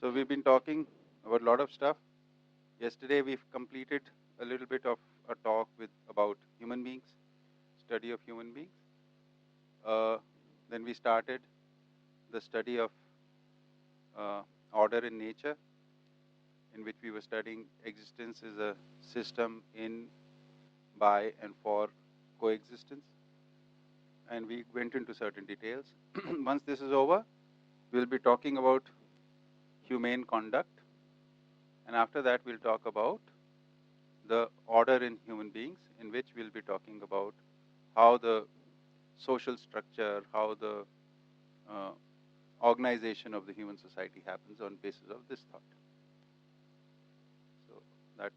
So we've been talking about a lot of stuff. Yesterday we've completed a little bit of a talk about human beings, study of human beings. Then we started the study of order in nature, in which we were studying existence is a system in, by, and for coexistence. And we went into certain details. Once this is over, we'll be talking about humane conduct. And after that, we'll talk about the order in human beings, in which we'll be talking about how the social structure, how the organization of the human society happens on basis of this thought. So that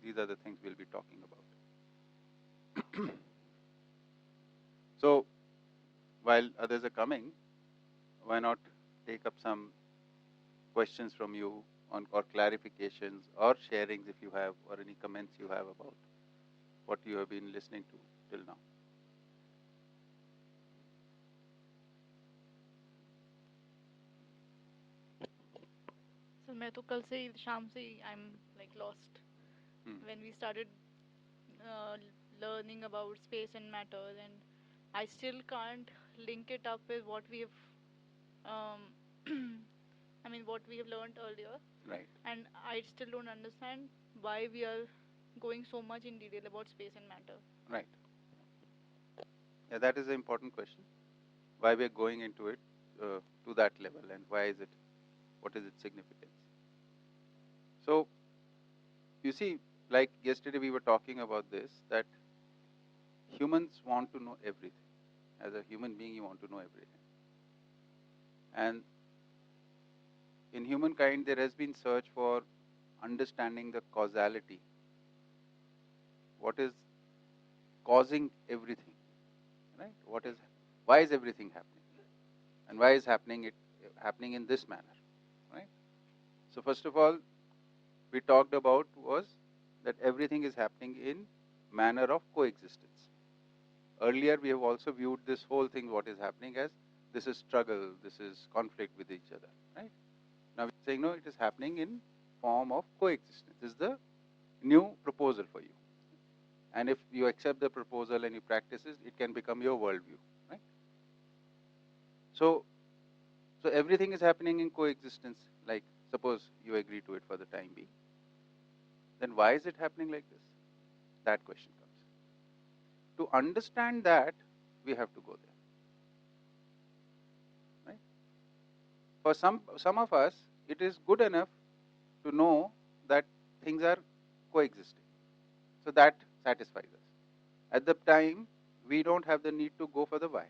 these are the things we'll be talking about. So while others are coming, why not take up some questions from you on, or clarifications or sharings if you have, or any comments you have about what you have been listening to till now. So मैं तो कल से ही शाम से ही I'm like lost when we started learning about space and matter, and I still can't link it up with what we have what we have learned earlier. Right. And I still don't understand why we are going so much in detail about space and matter. Right. Yeah, that is an important question. Why we are going into it to that level, and why is it? What is its significance? So, you see, like yesterday we were talking about this, that humans want to know everything. As a human being, you want to know everything. And in humankind, there has been search for understanding the causality. What is causing everything, right? Why is everything happening? And why is happening in this manner, right? So first of all, we talked about was that everything is happening in manner of coexistence. Earlier, we have also viewed this whole thing, what is happening, as this is struggle, this is conflict with each other, right? Now we're saying, no, it is happening in form of coexistence. This is the new proposal for you. And if you accept the proposal and you practice it, it can become your worldview, right? So everything is happening in coexistence. Like, suppose you agree to it for the time being. Then why is it happening like this? That question comes. To understand that, we have to go there, right? For some of us, it is good enough to know that things are coexisting. So that satisfies us. At the time, we don't have the need to go for the why.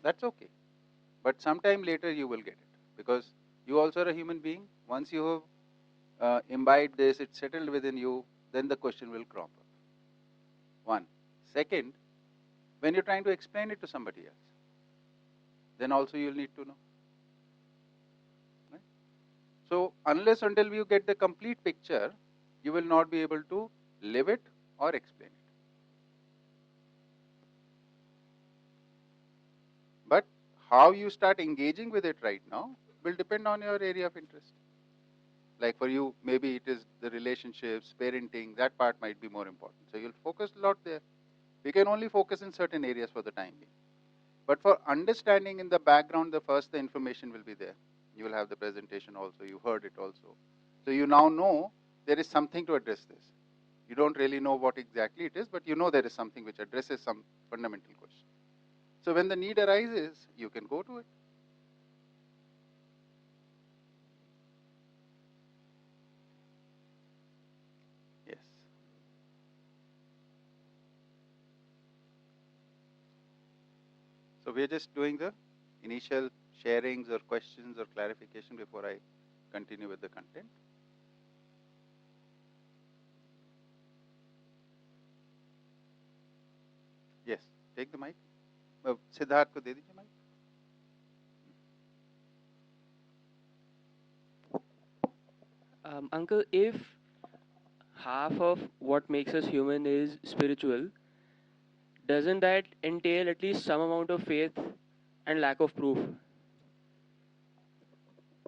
That's okay. But sometime later you will get it, because you also are a human being. Once you have imbibed this, it's settled within you, then the question will crop up. One. Second, when you're trying to explain it to somebody else, then also you'll need to know. Right? So unless until you get the complete picture, you will not be able to live it or explain it. But how you start engaging with it right now will depend on your area of interest. Like for you, maybe it is the relationships, parenting, that part might be more important. So you'll focus a lot there. We can only focus in certain areas for the time being. But for understanding in the background, the information will be there. You will have the presentation also, you heard it also. So you now know there is something to address this. You don't really know what exactly it is, but you know there is something which addresses some fundamental question. So when the need arises, you can go to it. Yes. So we are just doing the initial sharings or questions or clarification before I continue with the content. Yes, take the mic. Siddharth को दे दीजिए mic. Uncle, if half of what makes us human is spiritual, doesn't that entail at least some amount of faith and lack of proof?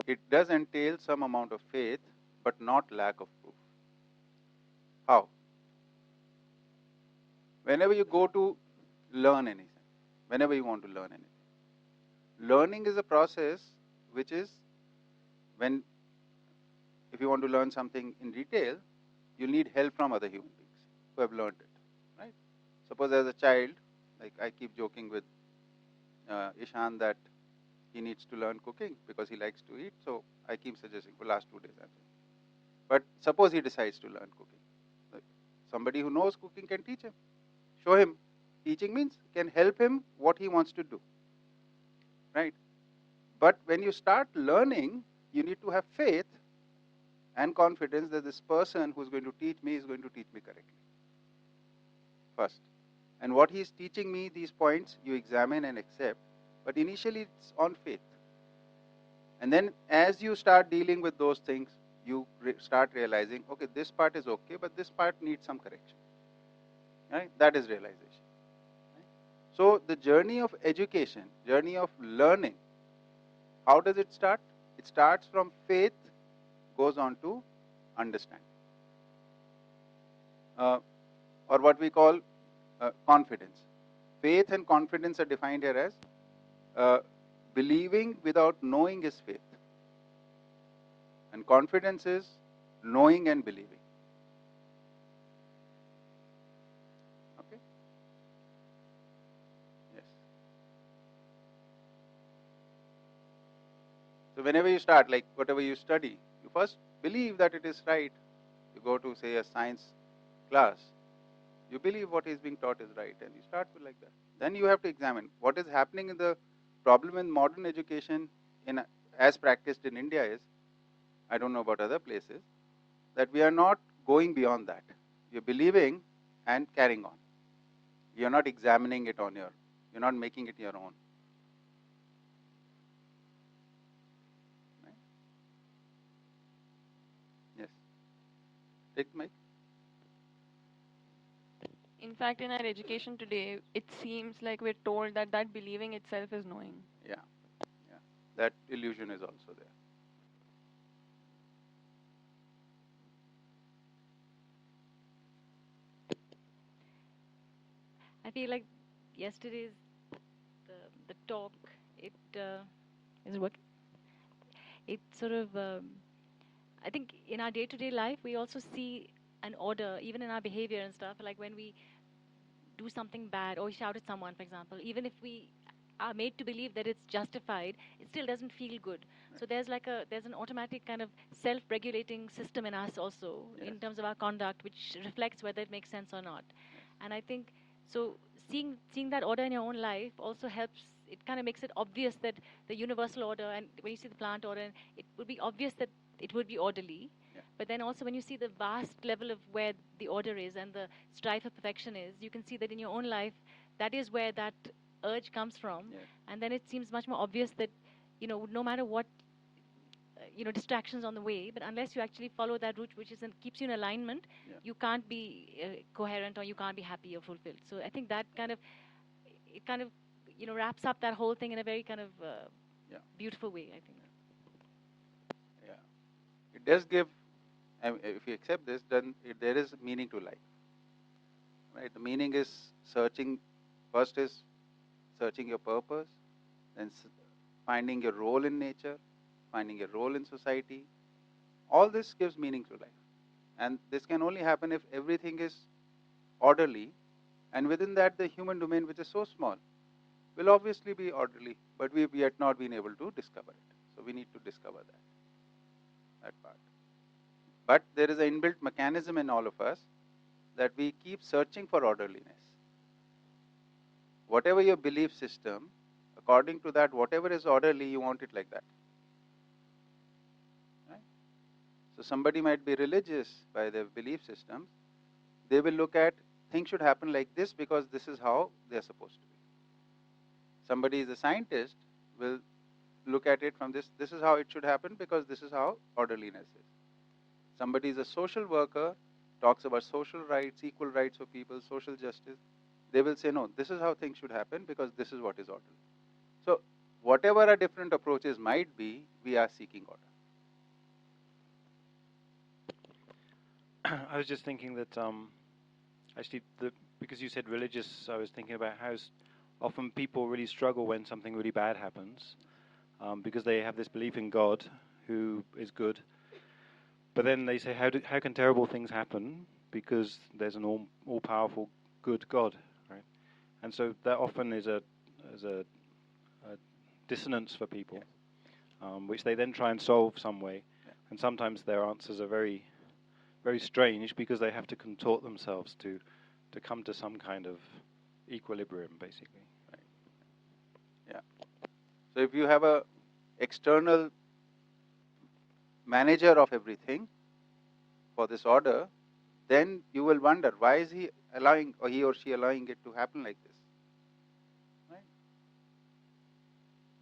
it does entail some amount of faith, but not lack of proof. How? Whenever you go to learn anything, whenever you want to learn anything, learning is a process which is when, if you want to learn something in detail, you need help from other human beings who have learned it, right? Suppose as a child, like I keep joking with Ishan that he needs to learn cooking because he likes to eat, so I keep suggesting for last 2 days. But suppose he decides to learn cooking. Like somebody who knows cooking can teach him, show him. Teaching means can help him what he wants to do, right? But when you start learning, you need to have faith and confidence that this person who's going to teach me is going to teach me correctly first. And what he's teaching me, these points, you examine and accept, but initially it's on faith. And then as you start dealing with those things, you start realizing, okay, this part is okay, but this part needs some correction. Right? That is realization. Right? So the journey of education, journey of learning, how does it start? It starts from faith, goes on to understanding. Or what we call confidence. Faith and confidence are defined here as believing without knowing is faith. And confidence is knowing and believing. Okay? Yes. So whenever you start, like whatever you study, you first believe that it is right. You go to, say, a science class, you believe what is being taught is right, and you start with like that. Then you have to examine what is happening in the problem in modern education as practiced in India is, I don't know about other places, that we are not going beyond that. You're believing and carrying on. You're not examining it on you're not making it your own. Right? Yes. Take the mic. In fact, in our education today, it seems like we're told that that believing itself is knowing. Yeah. Yeah. That illusion is also there. I feel like yesterday's the talk, it is what it sort of I think in our day-to-day life we also see an order even in our behavior and stuff. Like when we do something bad or we shout at someone, for example, even if we are made to believe that it's justified, it still doesn't feel good. So there's an automatic kind of self-regulating system in us also, Yes. in terms of our conduct, which reflects whether it makes sense or not. And I think so seeing that order in your own life also helps. It kind of makes it obvious that the universal order, and when you see the plant order, it would be obvious that it would be orderly. Yeah. But then also when you see the vast level of where the order is and the strive for perfection is, you can see that in your own life, that is where that urge comes from. Yes. And then it seems much more obvious that, no matter what, distractions on the way, but unless you actually follow that route, which keeps you in alignment, Yeah. you can't be coherent, or you can't be happy or fulfilled. So I think that kind of, wraps up that whole thing in a very kind of Yeah. beautiful way, I think. Yeah. It does give, if you accept this, then there is meaning to life. Right? The meaning is searching, first is searching your purpose, then finding your role in nature, finding your role in society. All this gives meaning to life. And this can only happen if everything is orderly, and within that the human domain, which is so small, will obviously be orderly, but we've yet not been able to discover it. So we need to discover that part. But there is an inbuilt mechanism in all of us that we keep searching for orderliness. Whatever your belief system, according to that, whatever is orderly, you want it like that. Right? So somebody might be religious by their belief systems. They will look at things should happen like this because this is how they are supposed to be. Somebody is a scientist, will look at it from this is how it should happen because this is how orderliness is. Somebody is a social worker, talks about social rights, equal rights for people, social justice. They will say, no, this is how things should happen because this is what is orderly. So whatever our different approaches might be, we are seeking order. I was just thinking that actually, because you said religious, I was thinking about how often people really struggle when something really bad happens, because they have this belief in God, who is good, but then they say, how can terrible things happen? Because there's an all-powerful, good God, right? And so that often is a dissonance for people, which they then try and solve some way, and sometimes their answers are very, very strange because they have to contort themselves to come to some kind of equilibrium, basically. Right. Yeah. So if you have a external manager of everything for this order, then you will wonder, why is he allowing, or he or she allowing it to happen like this? Right?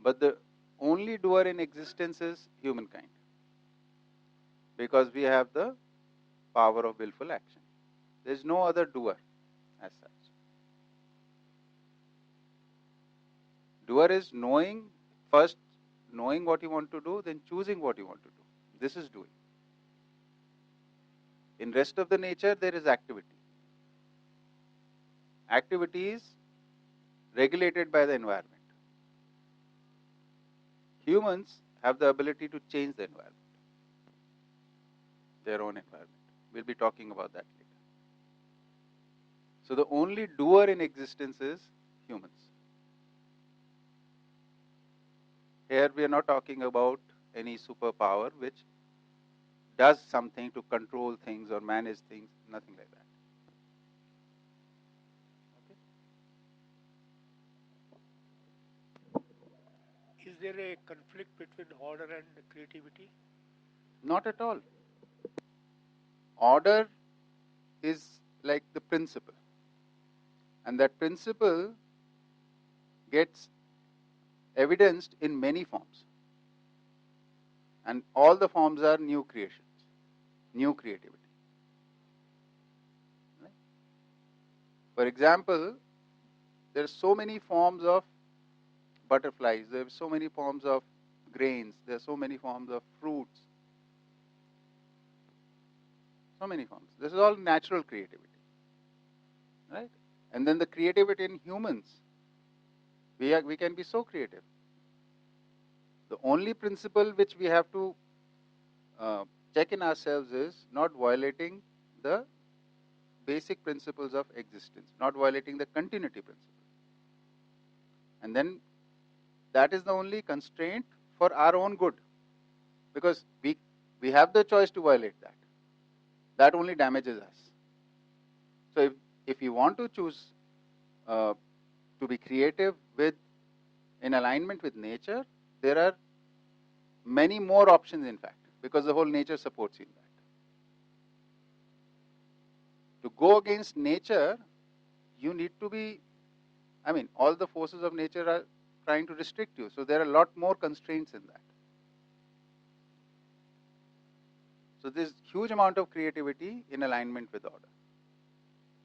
But the only doer in existence is humankind, because we have the power of willful action. There is no other doer as such. Doer is first knowing what you want to do, then choosing what you want to do. This is doing. In rest of the nature, there is activity. Activity is regulated by the environment. Humans have the ability to change the environment, their own environment. We'll be talking about that later. So the only doer in existence is humans. Here we are not talking about any superpower which does something to control things or manage things, nothing like that. Is there a conflict between order and creativity? Not at all. Order is like the principle, and that principle gets evidenced in many forms, and all the forms are new creations, new creativity. Right? For example, there are so many forms of butterflies, there are so many forms of grains, there are so many forms of fruits, so many forms. This is all natural creativity, right? And then the creativity in humans, we can be so creative. The only principle which we have to check in ourselves is not violating the basic principles of existence, not violating the continuity principle. And then that is the only constraint for our own good, because we have the choice to violate that. That only damages us. So if you want to choose to be creative in alignment with nature, there are many more options, in fact, because the whole nature supports you in that. To go against nature, you need to be, all the forces of nature are trying to restrict you. So there are a lot more constraints in that. So there's huge amount of creativity in alignment with order.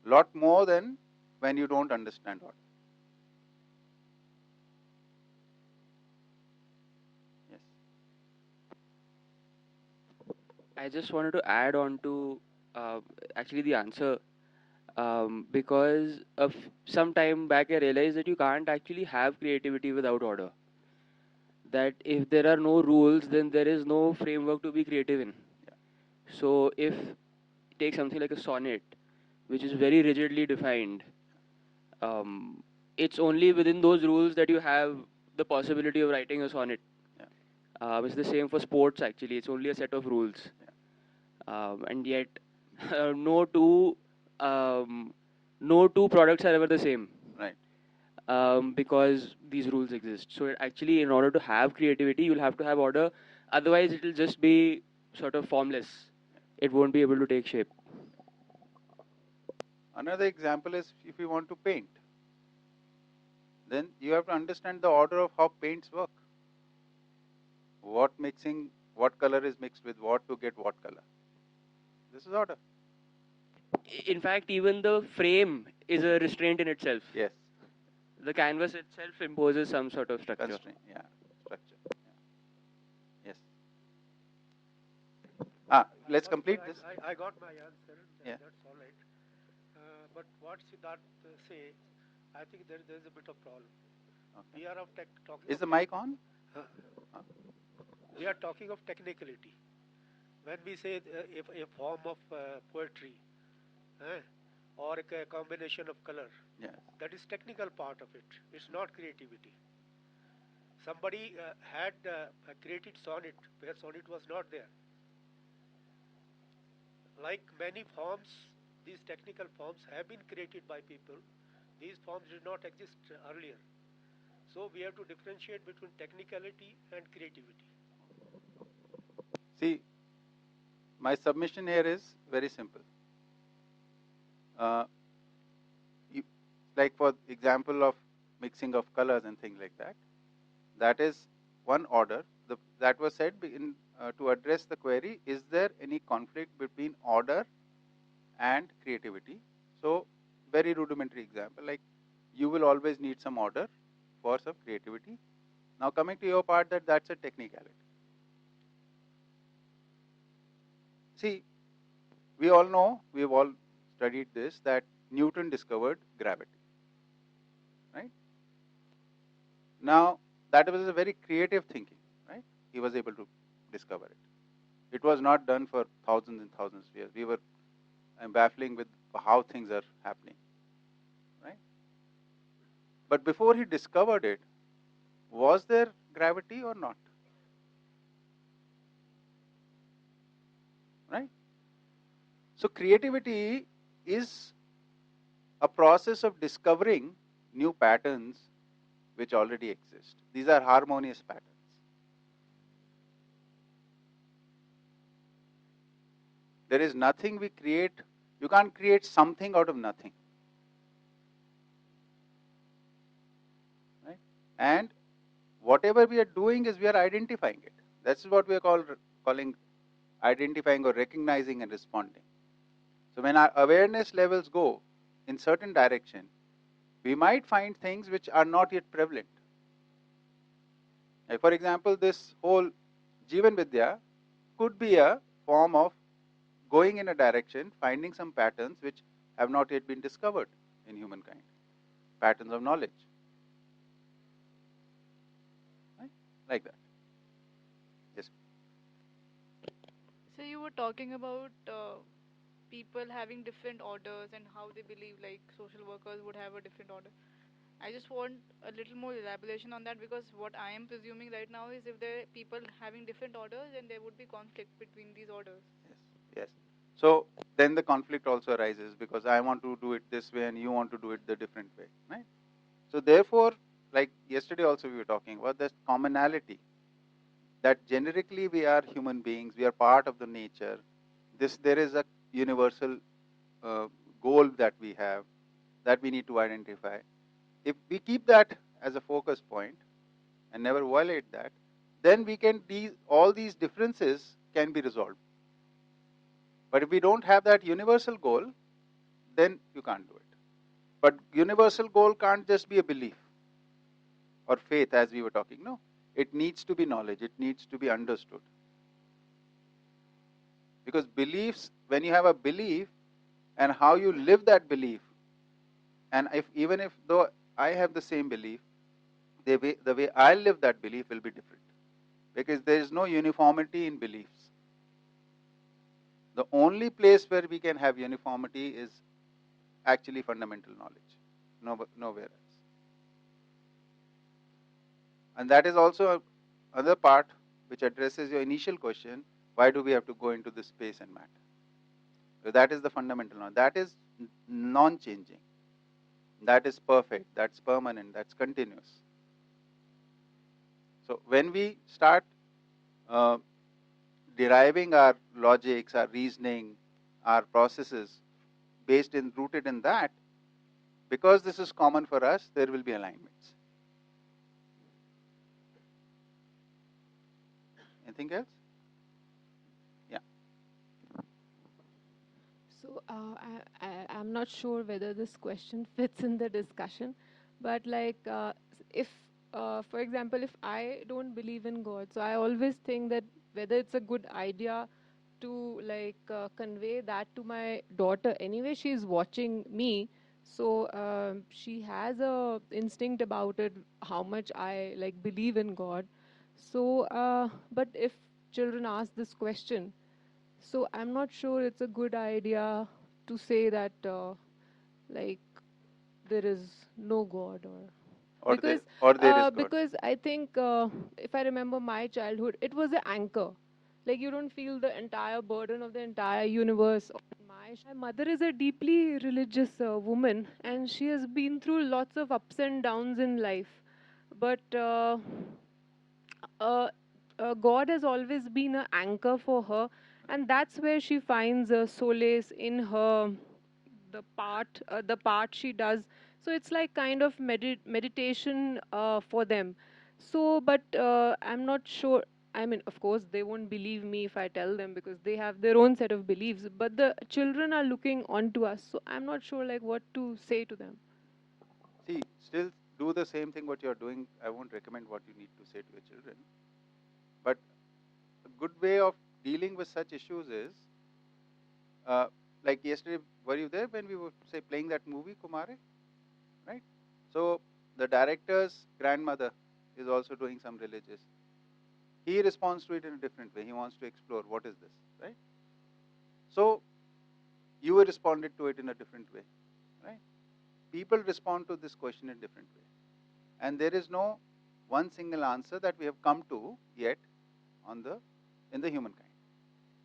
Lot more than when you don't understand order. Yes. I just wanted to add on to actually the answer, because of some time back I realized that you can't actually have creativity without order. That if there are no rules, then there is no framework to be creative in. Yeah. So if take something like a sonnet, which is very rigidly defined, it's only within those rules that you have the possibility of writing a sonnet. Yeah. It's the same for sports actually. It's only a set of rules. Yeah. And yet no two products are ever the same. Right. Because these rules exist. So actually, in order to have creativity, you'll have to have order. Otherwise, it will just be sort of formless. It won't be able to take shape. Another example is if you want to paint, then you have to understand the order of how paints work. What color is mixed with what to get what color. This is order. In fact, even the frame is a restraint in itself. Yes. The canvas itself imposes some sort of structure. Constraint, yeah, structure. Yeah. Yes. Let's complete this. I got my answer. Yeah. That's all right. But what Siddharth say, I think there's a bit of problem. Okay. We are of talking. Is of the mic on? We are talking of technicality. When we say if a form of poetry, or a combination of color, Yes. that is technical part of it. It's not creativity. Somebody had created sonnet where sonnet was not there. Like many forms, these technical forms have been created by people. These forms did not exist earlier. So we have to differentiate between technicality and creativity. See, my submission here is very simple. Like for example of mixing of colors and things like that, that is one order. That was said to address the query, is there any conflict between order and creativity? So, very rudimentary example, like you will always need some order for some creativity. Now coming to your part, that's a technicality. See, we all know, we've all studied this, that Newton discovered gravity, right? Now, that was a very creative thinking, right? He was able to discover it. It was not done for thousands and thousands of years. We were baffling with how things are happening, right? But before he discovered it, was there gravity or not? Right? So creativity is a process of discovering new patterns which already exist. These are harmonious patterns. There is nothing we create. You can't create something out of nothing. Right? And whatever we are doing is we are identifying it. That's what we are calling identifying or recognizing and responding. So when our awareness levels go in certain direction, we might find things which are not yet prevalent. Like for example, this whole Jeevan vidya could be a form of going in a direction, finding some patterns which have not yet been discovered in humankind, patterns of knowledge, right? Like that. Yes. So you were talking about people having different orders and how they believe like social workers would have a different order. I just want a little more elaboration on that, because what I am presuming right now is if there are people having different orders, then there would be conflict between these orders. Yes. Yes. So then the conflict also arises because I want to do it this way and you want to do it the different way, right? So therefore, like yesterday also we were talking about this commonality, that generically we are human beings, we are part of the nature. There is a universal goal that we have that we need to identify. If we keep that as a focus point and never violate that, then we can all these differences can be resolved. But if we don't have that universal goal, then you can't do it. But universal goal can't just be a belief or faith, as we were talking. No, it needs to be knowledge. It needs to be understood. Because beliefs, when you have a belief and how you live that belief, and even if though I have the same belief, the way I live that belief will be different. Because there is no uniformity in beliefs. The only place where we can have uniformity is actually fundamental knowledge, nowhere else. And that is also another part which addresses your initial question, why do we have to go into this space and matter? So that is the fundamental knowledge. That is non-changing. That is perfect. That's permanent. That's continuous. So when we start deriving our logics, our reasoning, our processes rooted in that, because this is common for us, there will be alignments. Anything else? Yeah. So I'm not sure whether this question fits in the discussion, But like, if, for example, if I don't believe in God, so I always think that whether it's a good idea to like convey that to my daughter. Anyway, she's watching me, so she has a instinct about it, how much I like believe in God. So, but if children ask this question, so I'm not sure it's a good idea to say that like there is no God, or there is God. because I think if I remember my childhood, it was an anchor. Like you don't feel the entire burden of the entire universe on my mother is a deeply religious woman, and she has been through lots of ups and downs in life. But uh, God has always been an anchor for her, and that's where she finds solace in her the part she does. So it's like kind of meditation for them. So, but I'm not sure. I mean, of course, they won't believe me if I tell them because they have their own set of beliefs. But the children are looking onto us, so I'm not sure like what to say to them. See, still do the same thing what you're doing. I won't recommend what you need to say to your children. But a good way of dealing with such issues is, like yesterday, were you there when we were say playing that movie Kumare, right? So the director's grandmother is also doing some religious. He responds to it in a different way. He wants to explore what is this, right? So you responded to it in a different way, right? People respond to this question in different way, and there is no one single answer that we have come to yet on the in the humankind.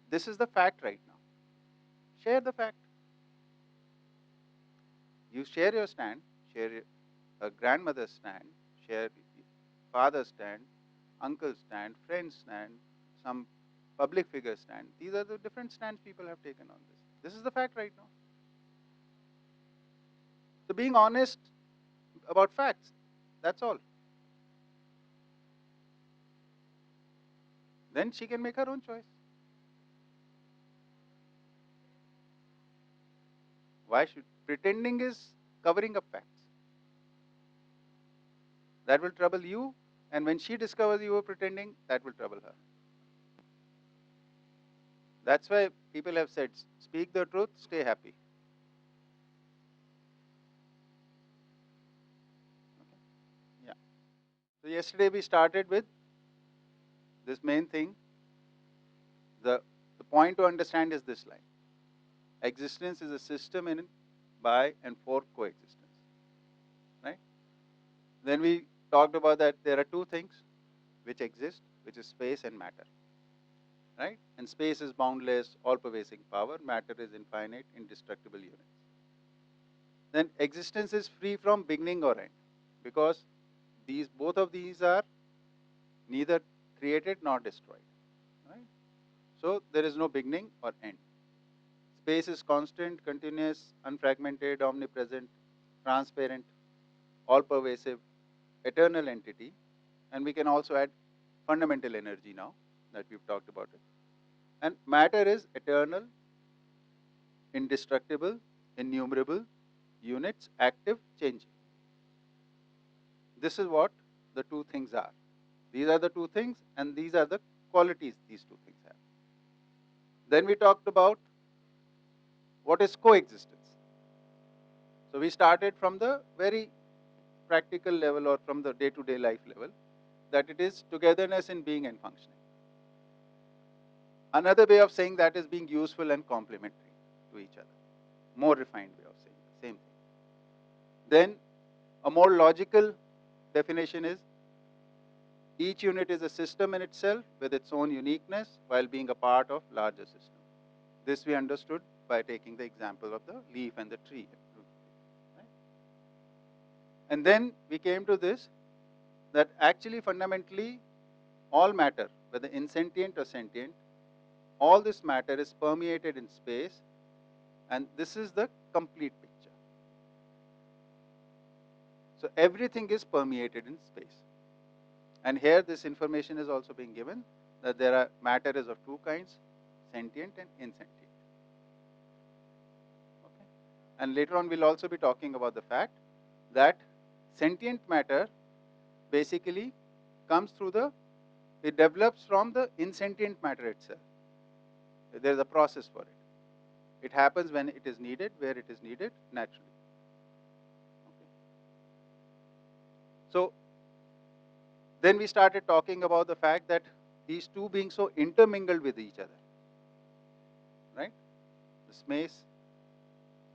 This is the fact right now. Share the fact. You share your stand, share a grandmother's stand, share father's stand, uncle's stand, friend's stand, some public figure stand. These are the different stands people have taken on this. This is the fact right now. So being honest about facts, that's all. Then she can make her own choice. Why should pretending is covering up facts? That will trouble you, and when she discovers you were pretending, that will trouble her. That's why people have said, speak the truth, stay happy. Okay? Yeah. So yesterday we started with this main thing. The point to understand is this line. Existence is a system in, by, and for coexistence. Right? Then we talked about that there are two things which exist, which is space and matter. Right? And space is boundless, all-pervasive power. Matter is infinite, indestructible units. Then existence is free from beginning or end, because both of these are neither created nor destroyed. Right? So there is no beginning or end. Space is constant, continuous, unfragmented, omnipresent, transparent, all-pervasive, eternal entity, and we can also add fundamental energy now that we've talked about it. And matter is eternal, indestructible, innumerable, units, active, changing. This is what the two things are. These are the two things, and these are the qualities these two things have. Then we talked about what is coexistence. So we started from the very practical level or from the day-to-day life level, that it is togetherness in being and functioning. Another way of saying that is being useful and complementary to each other. More refined way of saying the same thing. Then a more logical definition is each unit is a system in itself with its own uniqueness while being a part of larger system. This we understood by taking the example of the leaf and the tree. Right? And then we came to this, that actually fundamentally all matter, whether insentient or sentient, all this matter is permeated in space, and this is the complete picture. So everything is permeated in space. And here this information is also being given, that there are matter is of two kinds, sentient and insentient. Okay? And later on we'll also be talking about the fact that sentient matter basically comes through it develops from the insentient matter itself. There is a process for it. It happens when it is needed, where it is needed naturally. Okay. So then we started talking about the fact that these two being so intermingled with each other, right? The space,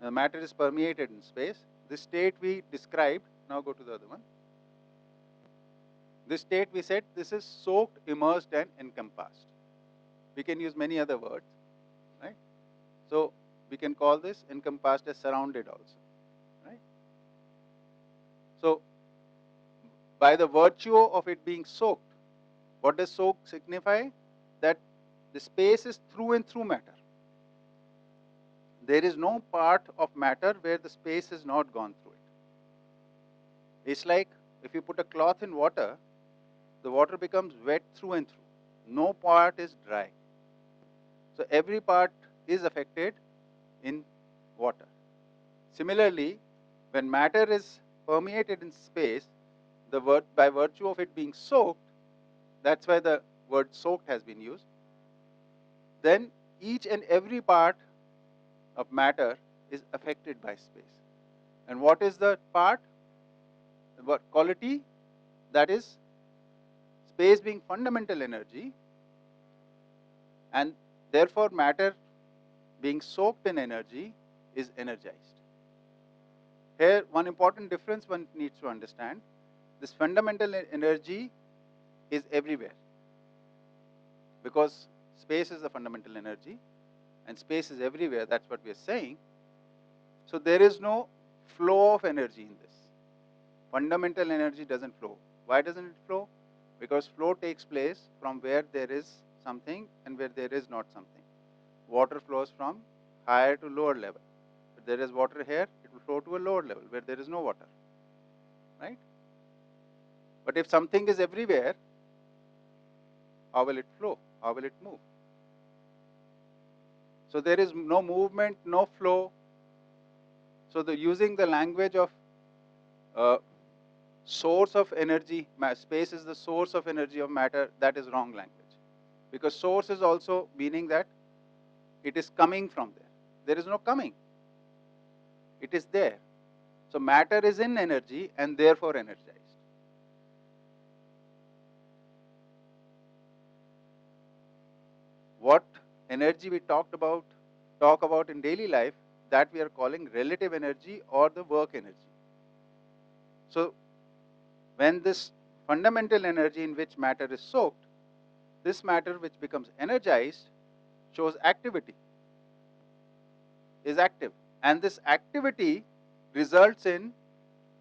the matter is permeated in space. This state we described, now go to the other one. This state we said, this is soaked, immersed and encompassed. We can use many other words, right? So we can call this encompassed as surrounded also, right? So by the virtue of it being soaked, what does soak signify? That the space is through and through matter. There is no part of matter where the space has not gone through it. It's like if you put a cloth in water, the water becomes wet through and through. No part is dry. So every part is affected in water. Similarly, when matter is permeated in space, by virtue of it being soaked, that's why the word soaked has been used, then each and every part of matter is affected by space. And what is the part? What quality? That is space being fundamental energy, and therefore matter being soaked in energy is energized. Here, one important difference one needs to understand. This fundamental energy is everywhere, because space is the fundamental energy and space is everywhere, that's what we are saying. So there is no flow of energy in this. Fundamental energy doesn't flow. Why doesn't it flow? Because flow takes place from where there is something and where there is not something. Water flows from higher to lower level. If there is water here, it will flow to a lower level where there is no water, right? But if something is everywhere, how will it flow? How will it move? So there is no movement, no flow. So using the language of source of energy, space is the source of energy of matter, that is wrong language. Because source is also meaning that it is coming from there. There is no coming. It is there. So matter is in energy and therefore energized. What energy we talk about in daily life, that we are calling relative energy or the work energy. So when this fundamental energy in which matter is soaked, this matter which becomes energized shows activity, is active. And this activity results in,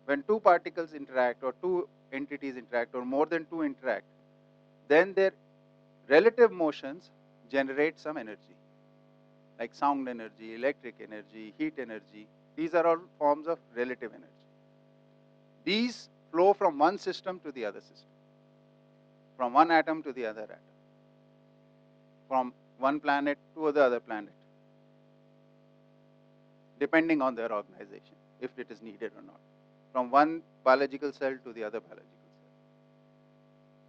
when two particles interact or two entities interact or more than two interact, then their relative motions generate some energy, like sound energy, electric energy, heat energy. These are all forms of relative energy. These flow from one system to the other system, from one atom to the other atom, from one planet to the other planet, depending on their organization, if it is needed or not, from one biological cell to the other biological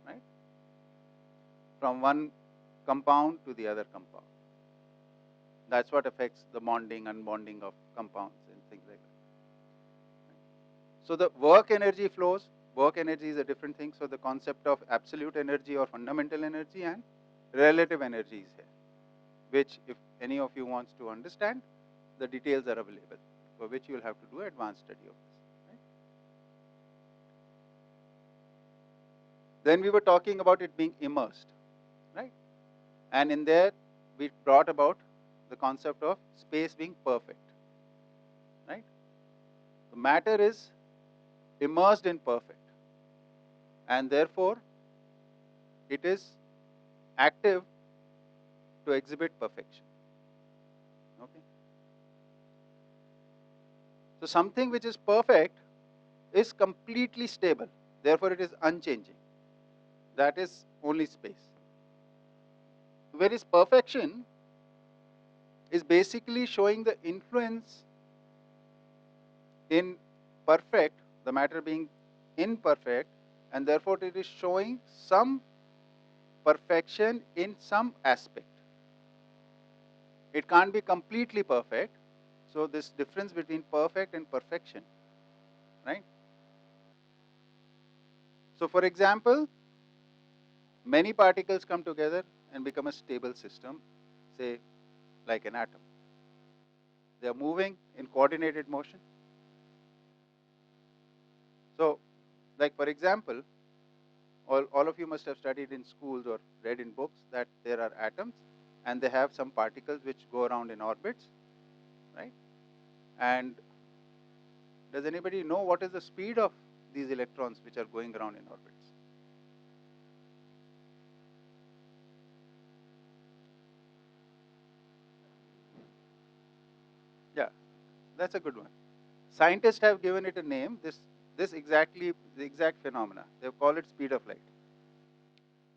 cell, right? From one compound to the other compound. That's what affects the bonding, unbonding of compounds and things like that. So the work energy flows. Work energy is a different thing. So the concept of absolute energy or fundamental energy and relative energy is here, which if any of you wants to understand, the details are available, for which you will have to do advanced study of this. Right? Then we were talking about it being immersed, right? And in there we brought about the concept of space being perfect, right? The matter is immersed in perfect, and therefore it is active to exhibit perfection. Okay. So something which is perfect is completely stable, therefore it is unchanging. That is only space. Whereas perfection is basically showing the influence in perfect, the matter being imperfect, and therefore it is showing some perfection in some aspect. It can't be completely perfect. So this difference between perfect and perfection, right? So for example, many particles come together and become a stable system, say like an atom. They are moving in coordinated motion. So, like for example, all of you must have studied in schools or read in books that there are atoms and they have some particles which go around in orbits, right? And does anybody know what is the speed of these electrons which are going around in orbits? Yeah, that's a good one. Scientists have given it a name, this exactly, the exact phenomena. They call it speed of light.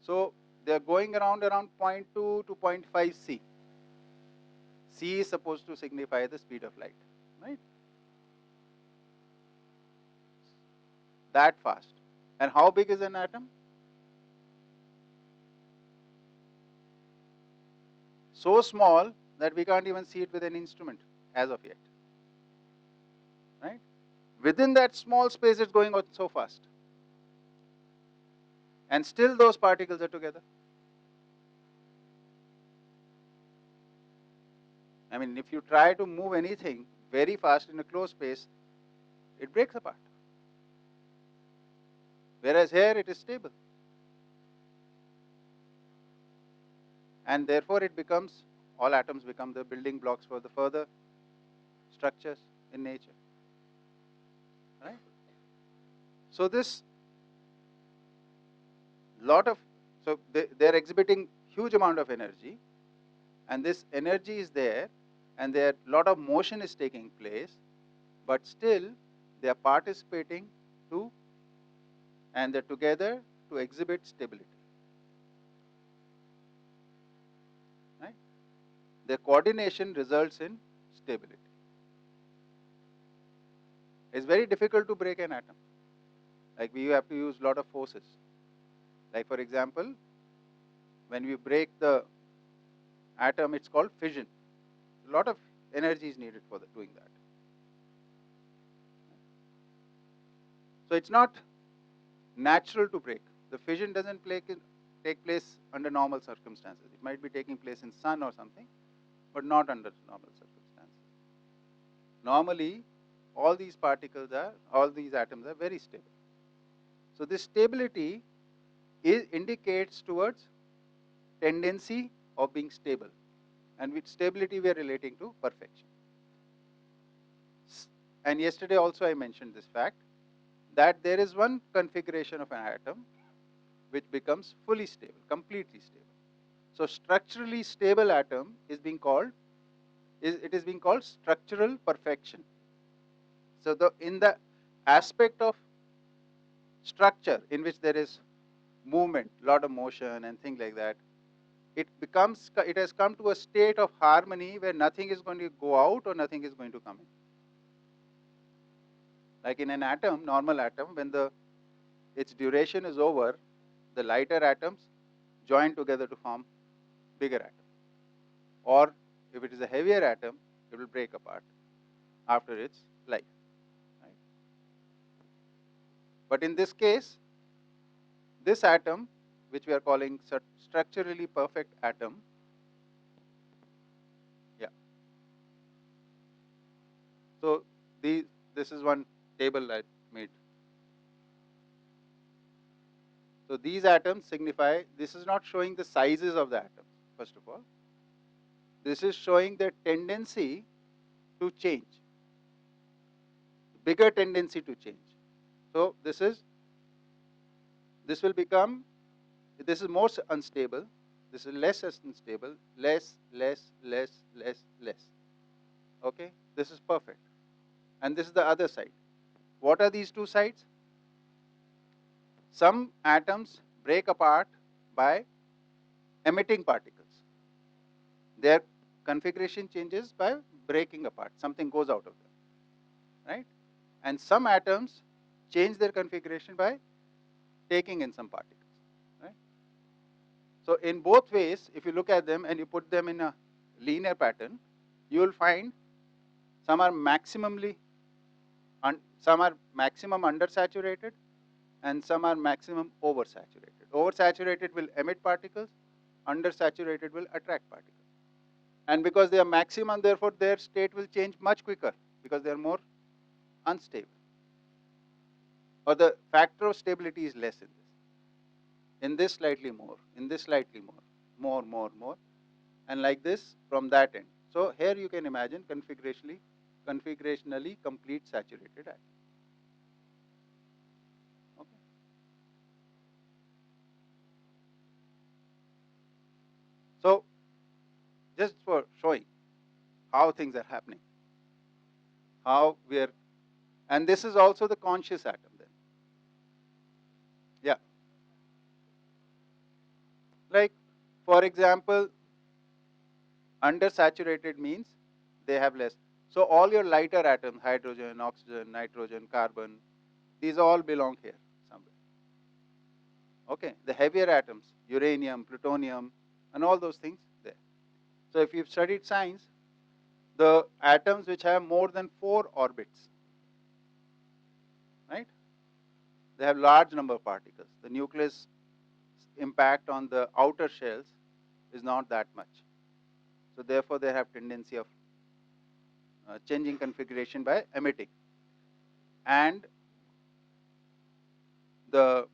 So they are going around 0.2 to 0.5 c. C is supposed to signify the speed of light, right? That fast. And how big is an atom? So small that we can't even see it with an instrument as of yet, right? Within that small space, it's going out so fast. And still those particles are together. I mean, if you try to move anything very fast in a closed space, it breaks apart. Whereas here it is stable. And therefore it becomes, all atoms become the building blocks for the further structures in nature, right? So this lot of, so they're exhibiting huge amount of energy, and this energy is there, and there lot of motion is taking place, but still they are participating to, and they're together to exhibit stability, right? Their coordination results in stability. It's very difficult to break an atom. Like we have to use a lot of forces. Like for example, when we break the atom, it's called fission. A lot of energy is needed for doing that. So it's not natural to break. The fission doesn't take place under normal circumstances. It might be taking place in sun or something, but not under normal circumstances. Normally, all these atoms are very stable. So this stability indicates towards tendency of being stable. And with stability, we are relating to perfection. And yesterday also I mentioned this fact, that there is one configuration of an atom which becomes fully stable, completely stable. So structurally stable atom is being called, it is being called structural perfection. So in the aspect of structure in which there is movement, lot of motion and things like that, it has come to a state of harmony where nothing is going to go out or nothing is going to come in. Like in an atom, normal atom, when its duration is over, the lighter atoms join together to form bigger atom. Or if it is a heavier atom, it will break apart after its life. Right? But in this case, this atom, which we are calling structurally perfect atom, yeah. So this is one table I made. So these atoms signify, this is not showing the sizes of the atoms, first of all. This is showing the tendency to change, bigger tendency to change. So this will become, this is more unstable, this is less unstable, less. Okay, this is perfect. And this is the other side. What are these two sides? Some atoms break apart by emitting particles. Their configuration changes by breaking apart. Something goes out of them, right? And some atoms change their configuration by taking in some particles, right? So in both ways, if you look at them and you put them in a linear pattern, you will find some are maximum undersaturated and some are maximum oversaturated. Oversaturated will emit particles, undersaturated will attract particles. And because they are maximum, therefore their state will change much quicker because they are more unstable. Or the factor of stability is less in this. In this slightly more, in this slightly more, more, and like this from that end. So here you can imagine configurationally complete saturated atom. Okay. So just for showing how things are happening, how we are, and this is also the conscious atom then. Yeah. Like, for example, undersaturated means they have less. So all your lighter atoms, hydrogen, oxygen, nitrogen, carbon, these all belong here somewhere. Okay, the heavier atoms, uranium, plutonium, and all those things there. So if you've studied science, the atoms which have more than 4 orbits, right? They have large number of particles. The nucleus impact on the outer shells is not that much. So therefore they have tendency of changing configuration by emitting. And the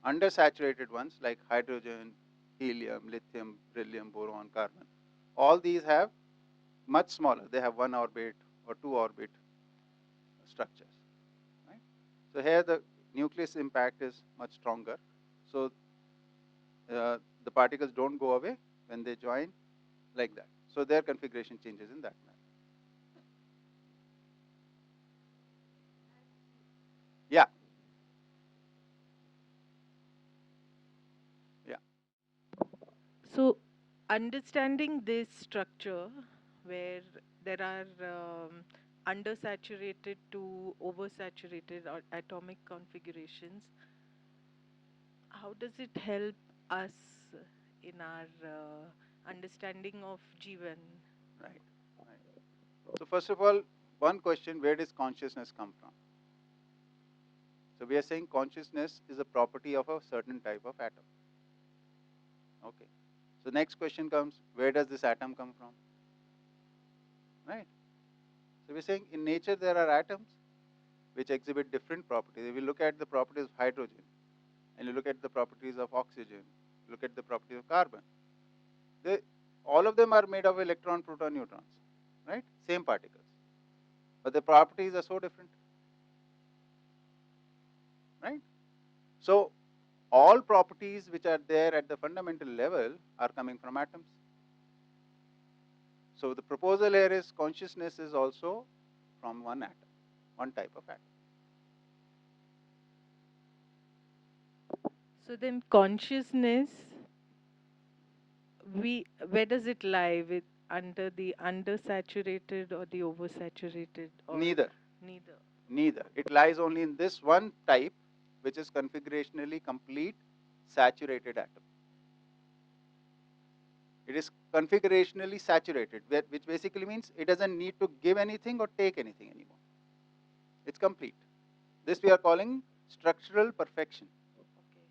undersaturated ones like hydrogen, helium, lithium, beryllium, boron, carbon, all these have much smaller. They have 1 orbit or 2 orbit structures. Right? So here the nucleus impact is much stronger. So the particles don't go away when they join like that. So their configuration changes in that manner. Yeah. Yeah. So, understanding this structure where there are undersaturated to oversaturated or atomic configurations, how does it help us in our understanding of Jeevan? Right. Right. So first of all, one question: where does consciousness come from? So we are saying consciousness is a property of a certain type of atom. Okay. So next question comes: where does this atom come from? Right. So we're saying in nature there are atoms which exhibit different properties. If you look at the properties of hydrogen, and you look at the properties of oxygen, look at the properties of carbon, all of them are made of electron, proton, neutrons, right? Same particles. But the properties are so different, right? So all properties which are there at the fundamental level are coming from atoms. So the proposal here is consciousness is also from one atom, one type of atom. So then consciousness, where does it lie, with under the undersaturated or the oversaturated, or Neither. neither? Neither. It lies only in this one type, which is configurationally complete saturated atom. It is configurationally saturated, which basically means it doesn't need to give anything or take anything anymore. It's complete. This we are calling structural perfection. Okay.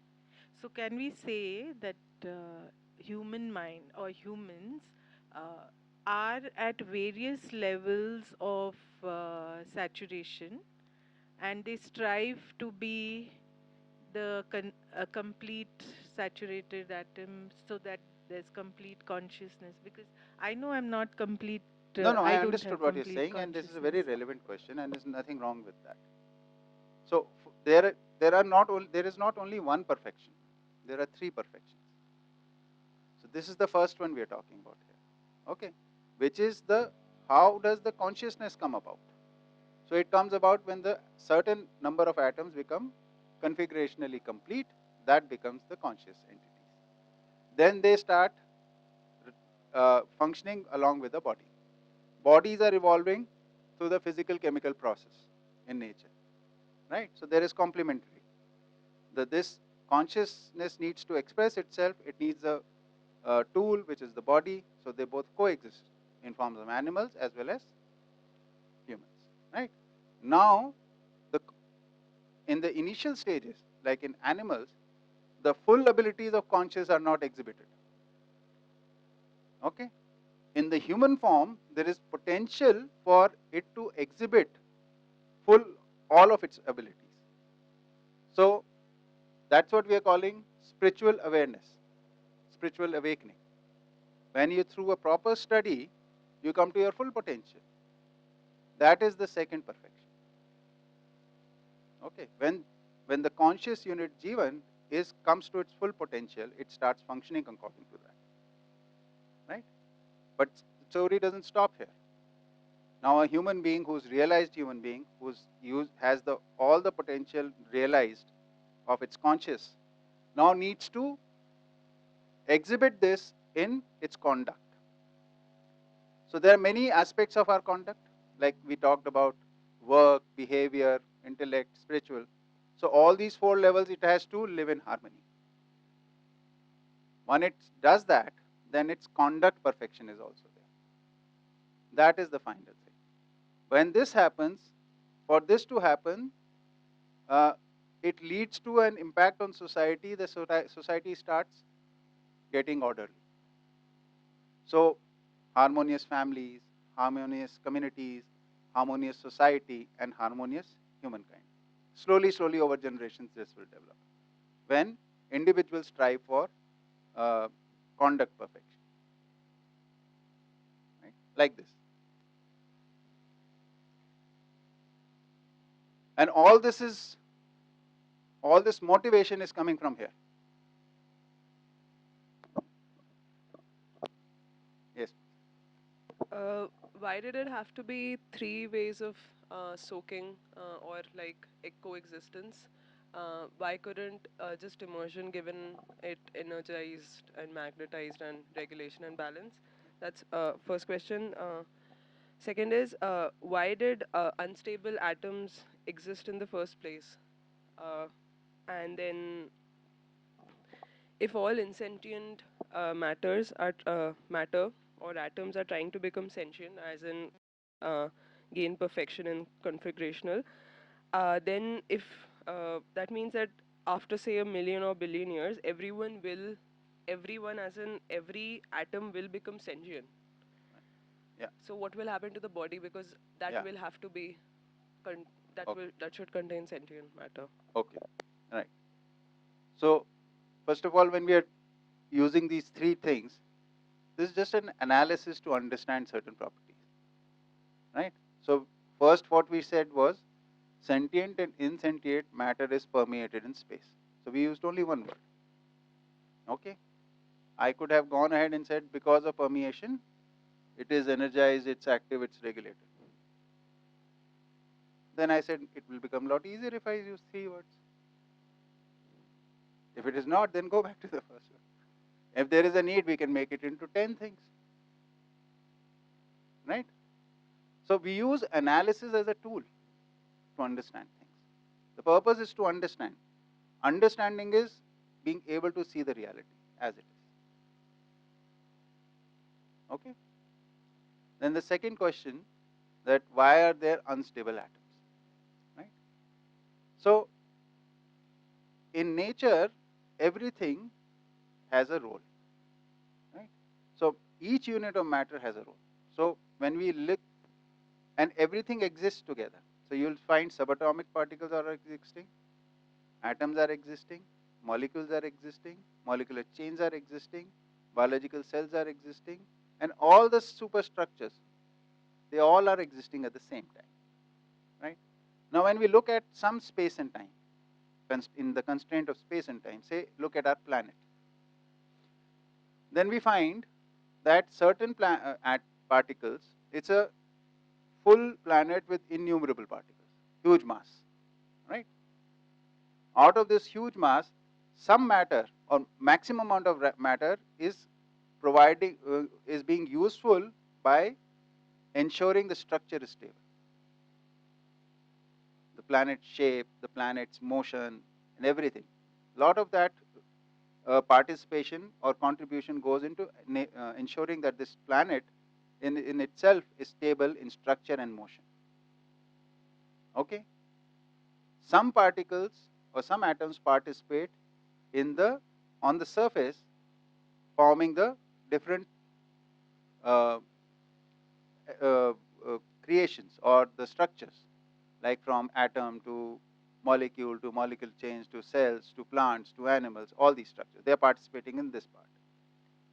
So can we say that human mind or humans are at various levels of saturation, and they strive to be the complete saturated atom, so that there's complete consciousness? Because I know I'm not complete. No, I I don't understood have what you're complete saying, and this is a consciousness. very relevant question, and there's nothing wrong with that. So there is not only one perfection. There are 3 perfections. So this is the first one we are talking about here. Okay, which is the how does the consciousness come about? So it comes about when the certain number of atoms become configurationally complete. That becomes the conscious entities. Then they start functioning along with the body. Bodies are evolving through the physical chemical process in nature. right? So there is complementary. This consciousness needs to express itself. It needs a tool, which is the body. So they both coexist in forms of animals as well as humans, right? Now, the in the initial stages, like in animals, the full abilities of conscious are not exhibited. Okay? In the human form, there is potential for it to exhibit full all of its abilities. So that's what we are calling spiritual awareness, spiritual awakening. When you through a proper study, you come to your full potential. That is the second perfection. Okay, when the conscious unit Jeevan comes to its full potential, it starts functioning according to that, right? But the story doesn't stop here. Now, a human being who's realized human being, has all the potential realized of its conscious, now needs to exhibit this in its conduct. So there are many aspects of our conduct, like we talked about work, behavior, intellect, spiritual. So all these four levels, it has to live in harmony. When it does that, then its conduct perfection is also there. That is the final thing. When this happens, for this to happen, it leads to an impact on society. The society starts getting orderly. So harmonious families, harmonious communities, harmonious society, and harmonious humankind. Slowly, slowly over generations, this will develop. When individuals strive for conduct perfection, right? Like this. And all this motivation is coming from here. Yes. Why did it have to be 3 ways of soaking or like coexistence? Why couldn't just immersion, given it energized and magnetized and regulation and balance? That's first question. Second is, why did unstable atoms exist in the first place? And then, if all insentient matter or atoms are trying to become sentient, as in gain perfection and configurational, then if that means that after say a million or billion years, everyone as in every atom will become sentient. Yeah. So what will happen to the body, because that will have to be that should contain sentient matter. Okay. Right. So first of all, when we are using these three things, this is just an analysis to understand certain properties, right? So first what we said was sentient and insentient matter is permeated in space. So we used only one word. Okay. I could have gone ahead and said because of permeation, it is energized, it's active, it's regulated. Then I said it will become a lot easier if I use 3 words. If it is not, then go back to the first one. If there is a need, we can make it into 10 things. Right? So we use analysis as a tool to understand things. The purpose is to understand. Understanding is being able to see the reality as it is. Okay? Then the second question, that why are there unstable atoms? Right? So in nature, everything has a role. Right? So each unit of matter has a role. So when we look, and everything exists together. So you'll find subatomic particles are existing, atoms are existing, molecules are existing, molecular chains are existing, biological cells are existing, and all the superstructures, they all are existing at the same time. Right? Now when we look at some space and time, in the constraint of space and time, say look at our planet, then we find that certain particles, it's a full planet with innumerable particles, huge mass, right? Out of this huge mass, some matter or maximum amount of matter is being useful by ensuring the structure is stable. The planet's shape, the planet's motion, and everything. A lot of that participation or contribution goes into ensuring that this planet in itself is stable in structure and motion. Okay? Some particles or some atoms participate in the on the surface, forming the different uh, creations or the structures, like from atom to molecule change to cells to plants to animals, all these structures. They are participating in this part,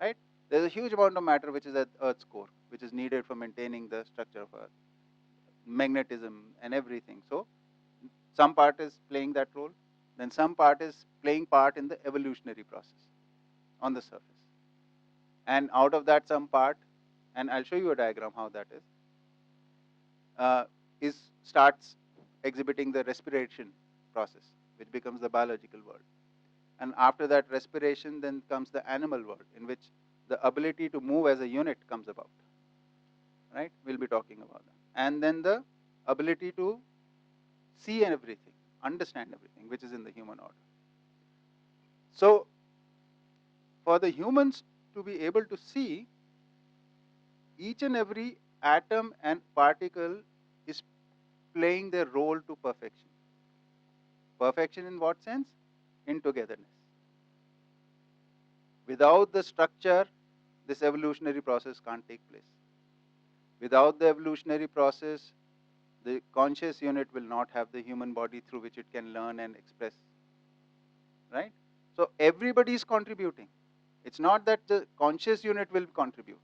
right? There's a huge amount of matter which is at Earth's core, which is needed for maintaining the structure of Earth, magnetism and everything. So some part is playing that role, then some part is playing part in the evolutionary process on the surface. And out of that some part, and I'll show you a diagram how that is starts exhibiting the respiration process, which becomes the biological world. And after that respiration, then comes the animal world, in which the ability to move as a unit comes about. Right? We'll be talking about that. And then the ability to see everything, understand everything, which is in the human order. So, for the humans to be able to see, each and every atom and particle is playing their role to perfection. Perfection in what sense? In togetherness. Without the structure, this evolutionary process can't take place. Without the evolutionary process, the conscious unit will not have the human body through which it can learn and express. Right? So everybody is contributing. It's not that the conscious unit will contribute.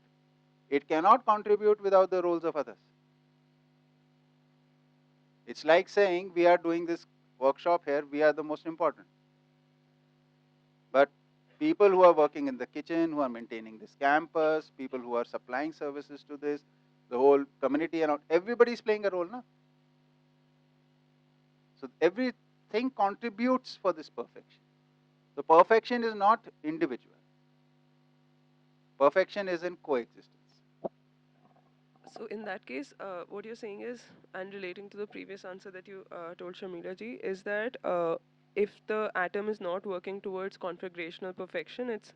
It cannot contribute without the roles of others. It's like saying we are doing this workshop here, we are the most important. But people who are working in the kitchen, who are maintaining this campus, people who are supplying services to this, the whole community and all, everybody is playing a role, no? So everything contributes for this perfection. The perfection is not individual. Perfection is in coexistence. So in that case, what you're saying is, and relating to the previous answer that you told Shamila ji, is that if the atom is not working towards configurational perfection, it's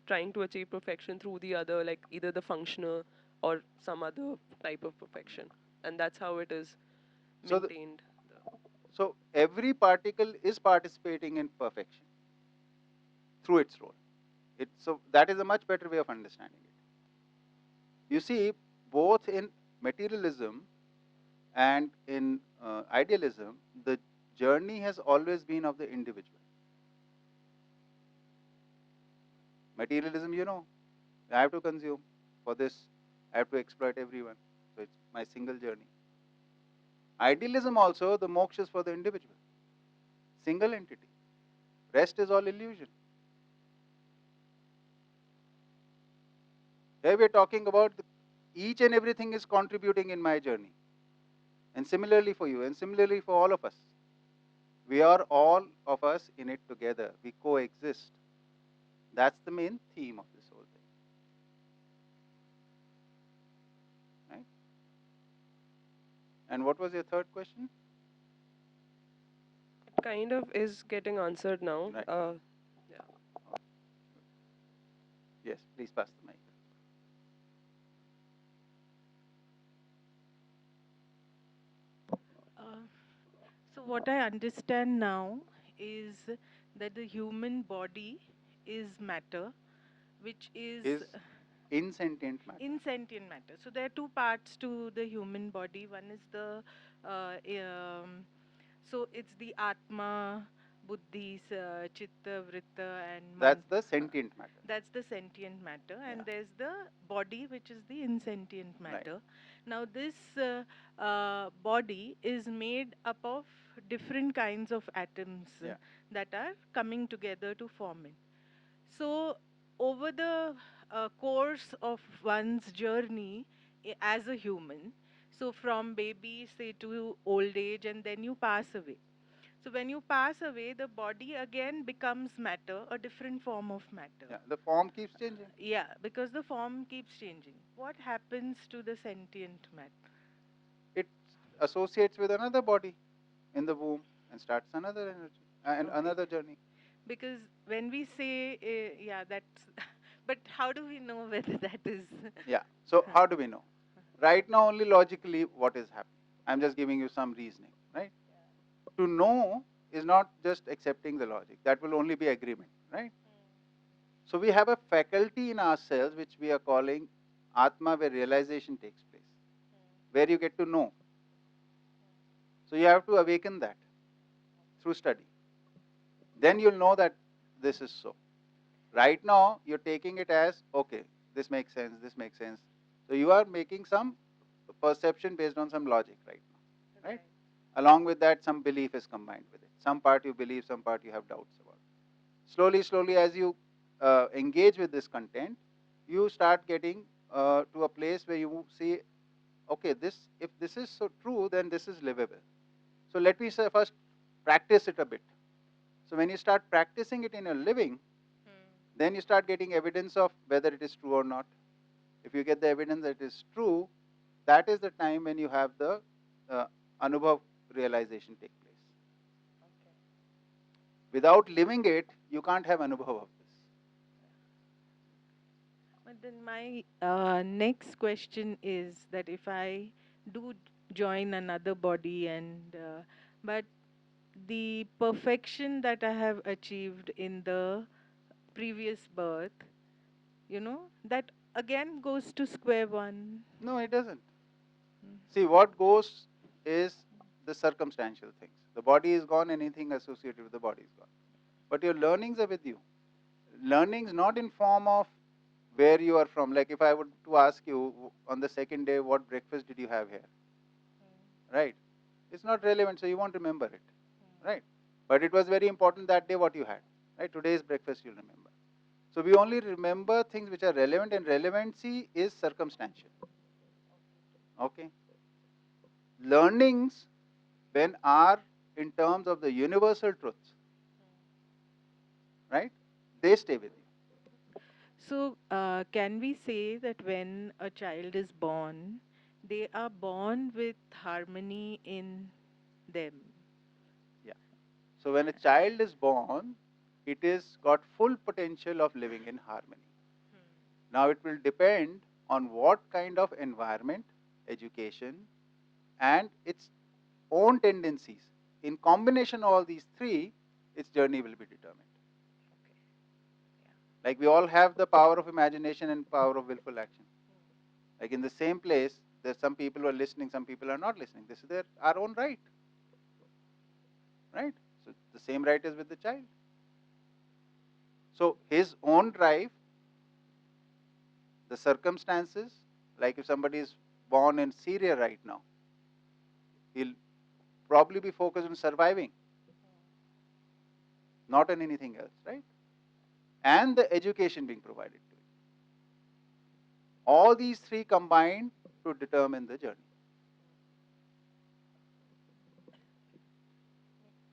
trying to achieve perfection through the other, like either the functional or some other type of perfection, and that's how it is maintained. So every particle is participating in perfection through its role. So that is a much better way of understanding it. You see, both in materialism and in idealism, the journey has always been of the individual. Materialism, you know, I have to consume. For this, I have to exploit everyone. So it's my single journey. Idealism also, the moksha is for the individual. Single entity. Rest is all illusion. Here we are talking about each and everything is contributing in my journey. And similarly for you, and similarly for all of us. We are all of us in it together. We coexist. That's the main theme of this whole thing. Right? And what was your third question? It kind of is getting answered now. Right. Yeah. Yes, please pass the mic. So what I understand now is that the human body is matter, which is insentient matter. Insentient matter. So there are two parts to the human body. One is the so it's the Atma, Buddhi, Chitta, Vritta, and That's the sentient matter. That's the sentient matter, and there's the body, which is the insentient matter. Right. Now, this body is made up of different kinds of atoms that are coming together to form it. So, over the course of one's journey as a human, so from baby, say, to old age, and then you pass away. So when you pass away, the body again becomes matter, a different form of matter. Yeah, the form keeps changing. Yeah, because the form keeps changing. What happens to the sentient matter? It associates with another body. in the womb and starts another energy and Okay. another journey. Because when we say, yeah, that's, but how do we know whether that is? Yeah. So how do we know? Right now, only logically what is happening. I'm just giving you some reasoning, right? To know is not just accepting the logic. That will only be agreement, right? So we have a faculty in ourselves which we are calling Atma, where realization takes place, where you get to know. So you have to awaken that through study. Then you'll know that this is so. Right now, you're taking it as, okay, this makes sense, this makes sense. So you are making some perception based on some logic right now, right? Along with that, some belief is combined with it. Some part you believe, some part you have doubts about. Slowly, slowly, as you engage with this content, you start getting to a place where you see, okay, this if this is so true, then this is livable. So let me say first practice it a bit. So when you start practicing it in your living, then you start getting evidence of whether it is true or not. If you get the evidence that it is true, that is the time when you have the anubhav realization take place. Without living it, you can't have anubhav of this. But then my next question is that if I do join another body and but the perfection that I have achieved in the previous birth, that again goes to square one. No, it doesn't. See, what goes is the circumstantial things. The body is gone, anything associated with the body is gone. But your learnings are with you. Learnings not in form of where you are from. Like if I would to ask you on the second day, what breakfast did you have here? Right? It's not relevant, so you won't remember it. Right? But it was very important that day what you had. Right? Today's breakfast you'll remember. So we only remember things which are relevant, and relevancy is circumstantial. Okay? Learnings, when are in terms of the universal truths, right? They stay with you. So, can we say that when a child is born, they are born with harmony in them? Yeah. So when a child is born, it is got full potential of living in harmony. Now it will depend on what kind of environment, education, and its own tendencies. In combination of all these three, its journey will be determined. Like we all have the power of imagination and power of willful action. Like in the same place, there's some people who are listening, some people are not listening. This is our own right. Right? So the same right is with the child. So his own drive, the circumstances, like if somebody is born in Syria right now, he'll probably be focused on surviving, not on anything else, right? And the education being provided to him. All these three combined to determine the journey.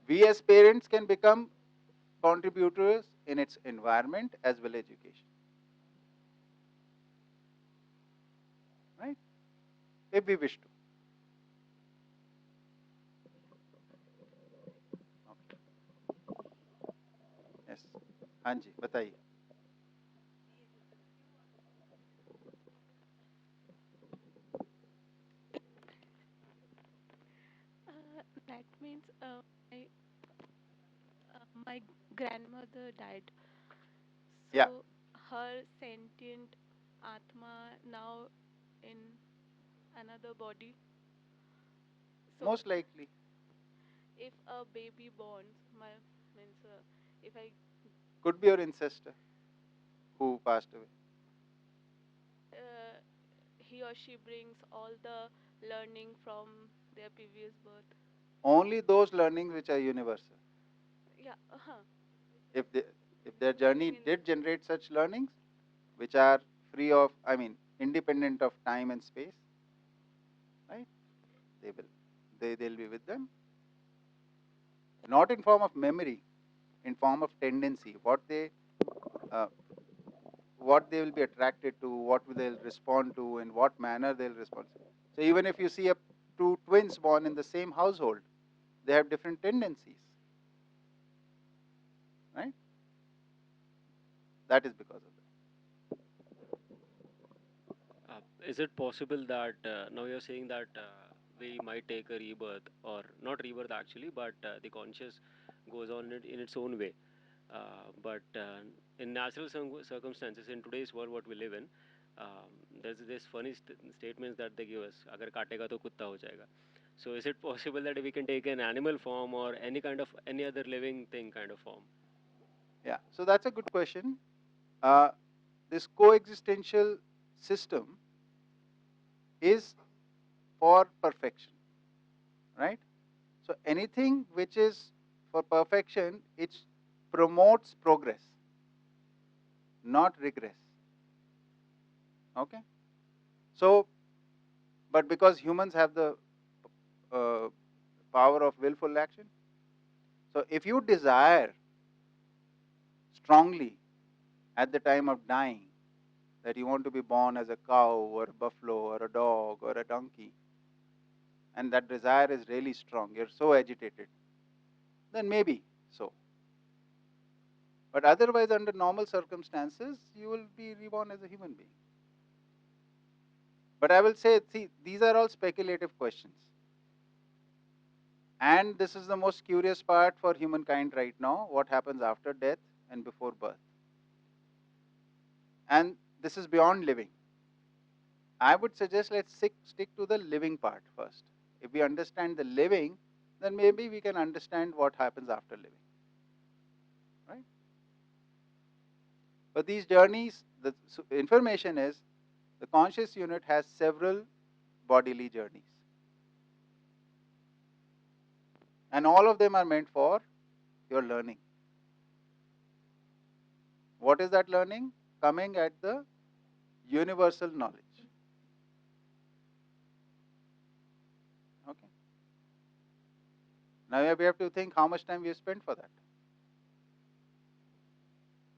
We as parents can become contributors in its environment as well as education. Right? If we wish to. Okay. Yes. हाँ जी बताइए. That means my grandmother died. Yeah. So her sentient Atma now in another body. So Most likely. if a baby born, my means if I Could be your ancestor who passed away. he or she brings all the learning from their previous birth. Only those learnings which are universal. Yeah. If they, if their journey did generate such learnings, which are free of, I mean, independent of time and space, right? They'll be with them. Not in form of memory, in form of tendency. Uh, what they will be attracted to, what they'll respond to, in what manner they'll respond. So even if you see two twins born in the same household, they have different tendencies, right? That is because of that. Is it possible that now you're saying that we might take a rebirth, or not rebirth actually, but the conscious goes on in its own way? But in natural circumstances, in today's world, what we live in, there's this funny statements that they give us. अगर काटेगा तो कुत्ता हो जाएगा. So is it possible that we can take an animal form or any other living thing kind of form? Yeah, so that's a good question. This coexistential system is for perfection, right? So anything which is for perfection, it promotes progress, not regress. Okay? So, but because humans have the power of willful action, so if you desire strongly at the time of dying that you want to be born as a cow or a buffalo or a dog or a donkey, and that desire is really strong, you're so agitated, then maybe so. But otherwise, under normal circumstances, you will be reborn as a human being. But I will say, see, these are all speculative questions. And this is the most curious part for humankind right now, what happens after death and before birth. And this is beyond living. I would suggest let's stick to the living part first. If we understand the living, then maybe we can understand what happens after living. Right? But these journeys, the information is the conscious unit has several bodily journeys. And all of them are meant for your learning. What is that learning? Coming at the universal knowledge. Okay. Now we have to think how much time we have spent for that.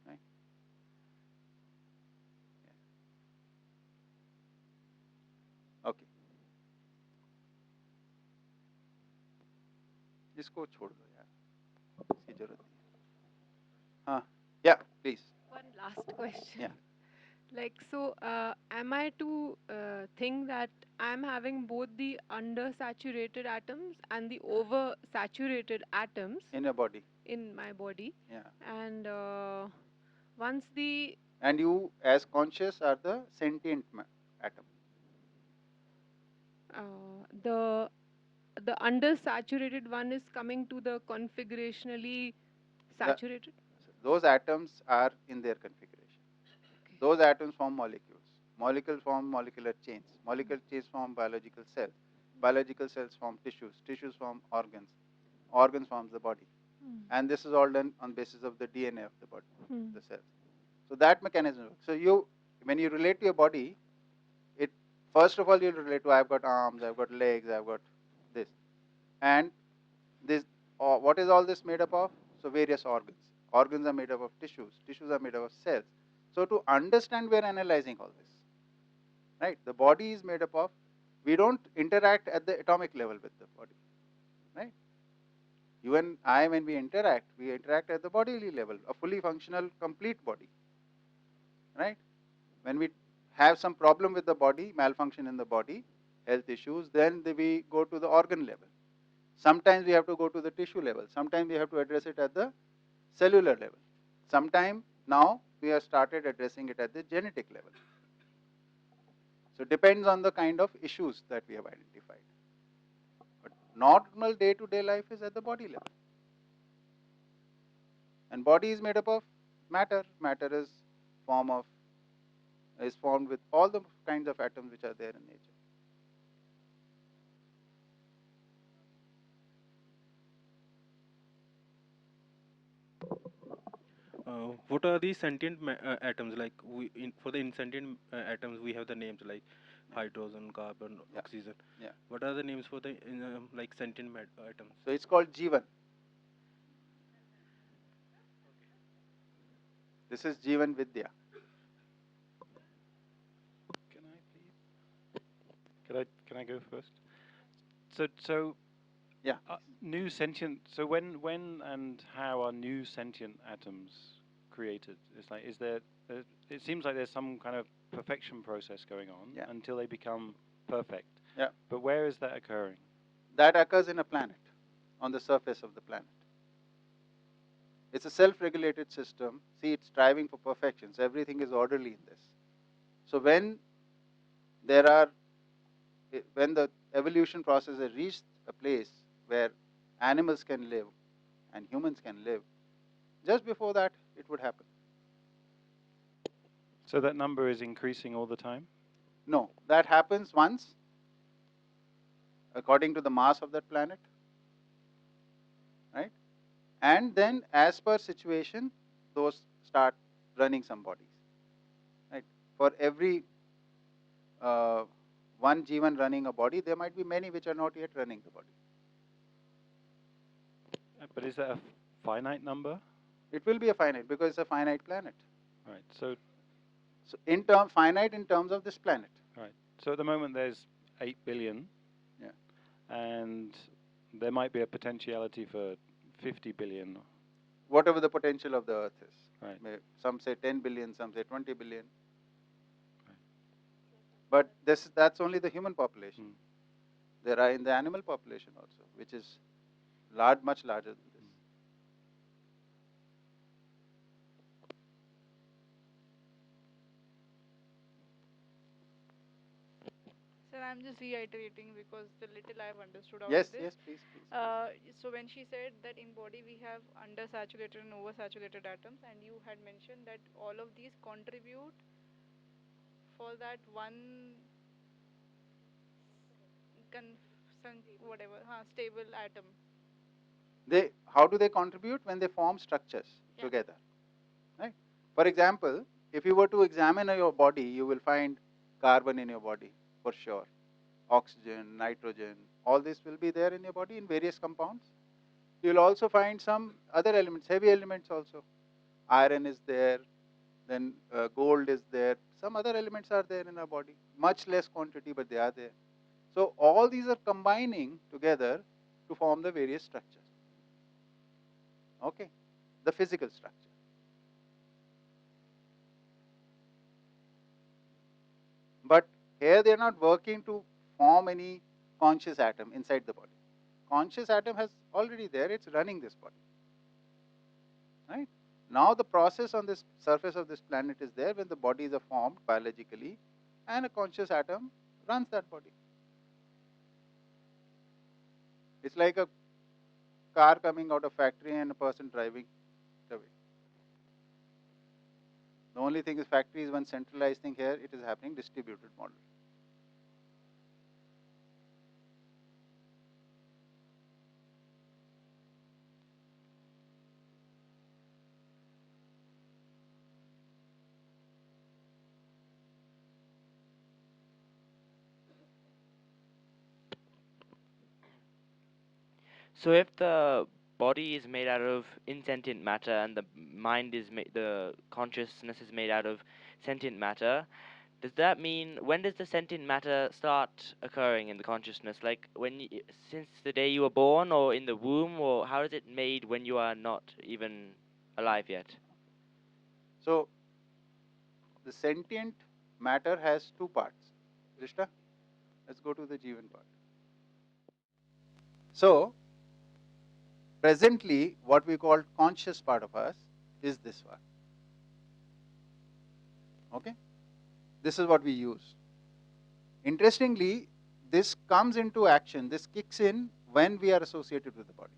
Right? Yeah. Okay. इसको छोड़ दो यार, इसकी जरूरत नहीं. हाँ, yeah, please. One last question. Yeah. Like, so, am I to think that I'm having both the undersaturated atoms and the oversaturated atoms In your body. in my body? Yeah. And once the And you, as conscious, are the sentient atom. the undersaturated one is coming to the configurationally saturated. Those atoms are in their configuration. Okay. Those atoms form molecules. Molecules form molecular chains. Molecular chains form biological cells. Biological cells form tissues. Tissues form organs. Organs forms the body. And this is all done on basis of the DNA of the body, the cells. So that mechanism works. So you, when you relate to your body, it first of all you relate to I've got arms, I've got legs, I've got this, and this. What is all this made up of? So various organs. Organs are made up of tissues. Tissues are made up of cells. So to understand, we are analyzing all this. Right? The body is made up of. We don't interact at the atomic level with the body. Right? You and I, when we interact at the bodily level, a fully functional, complete body. Right? When we have some problem with the body, malfunction in the body, health issues, then we go to the organ level. Sometimes we have to go to the tissue level. Sometimes we have to address it at the cellular level. Sometimes now we have started addressing it at the genetic level. So it depends on the kind of issues that we have identified. But normal day-to-day life is at the body level. And body is made up of matter. Matter is formed with all the kinds of atoms which are there in nature. What are these sentient atoms? Like for the insentient atoms, we have the names like hydrogen, carbon, oxygen. Yeah. What are the names for the like sentient atoms? So it's called Jeevan. This is Jeevan Vidya. Can I go first? So Yeah. New sentient. So when and how are new sentient atoms created? It's like, is there? It seems like there's some kind of perfection process going on until they become perfect. Yeah. But where is that occurring? That occurs in a planet, on the surface of the planet. It's a self-regulated system. See, it's striving for perfection. So everything is orderly in this. So when the evolution process has reached a place where animals can live and humans can live, just before that it would happen. So that number is increasing all the time? No, that happens once, according to the mass of that planet, right? And then as per situation, those start running some bodies, right? For every one Jeevan running a body, there might be many which are not yet running the body. But is that a finite number? It will be a finite because it's a finite planet. Right. So finite in terms of this planet. Right. So at the moment there's 8 billion. Yeah. And there might be a potentiality for 50 billion. Whatever the potential of the Earth is. Right. Some say 10 billion, some say 20 billion. But that's only the human population. There are in the animal population also, which is much larger than this. Sir, I'm just reiterating because the little I've understood out Yes, of this. yes, please. So when she said that in body we have undersaturated and oversaturated atoms, and you had mentioned that all of these contribute for that one stable atom. How do they contribute? When they form structures together, right? For example, if you were to examine your body, you will find carbon in your body for sure, oxygen, nitrogen, all this will be there in your body in various compounds. You will also find some other elements, heavy elements also. Iron is there, then gold is there, some other elements are there in our body, much less quantity, but they are there. So all these are combining together to form the various structures. Okay, the physical structure. But here they are not working to form any conscious atom inside the body. Conscious atom has already there, it's running this body. Right? Now the process on this surface of this planet is there when the bodies are formed biologically and a conscious atom runs that body. It's like a car coming out of factory and a person driving it away. The only thing is factory is one centralized thing. Here it is happening distributed model. So if the body is made out of insentient matter and the mind is the consciousness is made out of sentient matter, does that mean when does the sentient matter start occurring in the consciousness? Like since the day you were born, or in the womb, or how is it made when you are not even alive yet? So the sentient matter has two parts. Rishta, let's go to the Jeevan part. So presently, what we call conscious part of us is this one. Okay? This is what we use. Interestingly, this comes into action, this kicks in when we are associated with the body.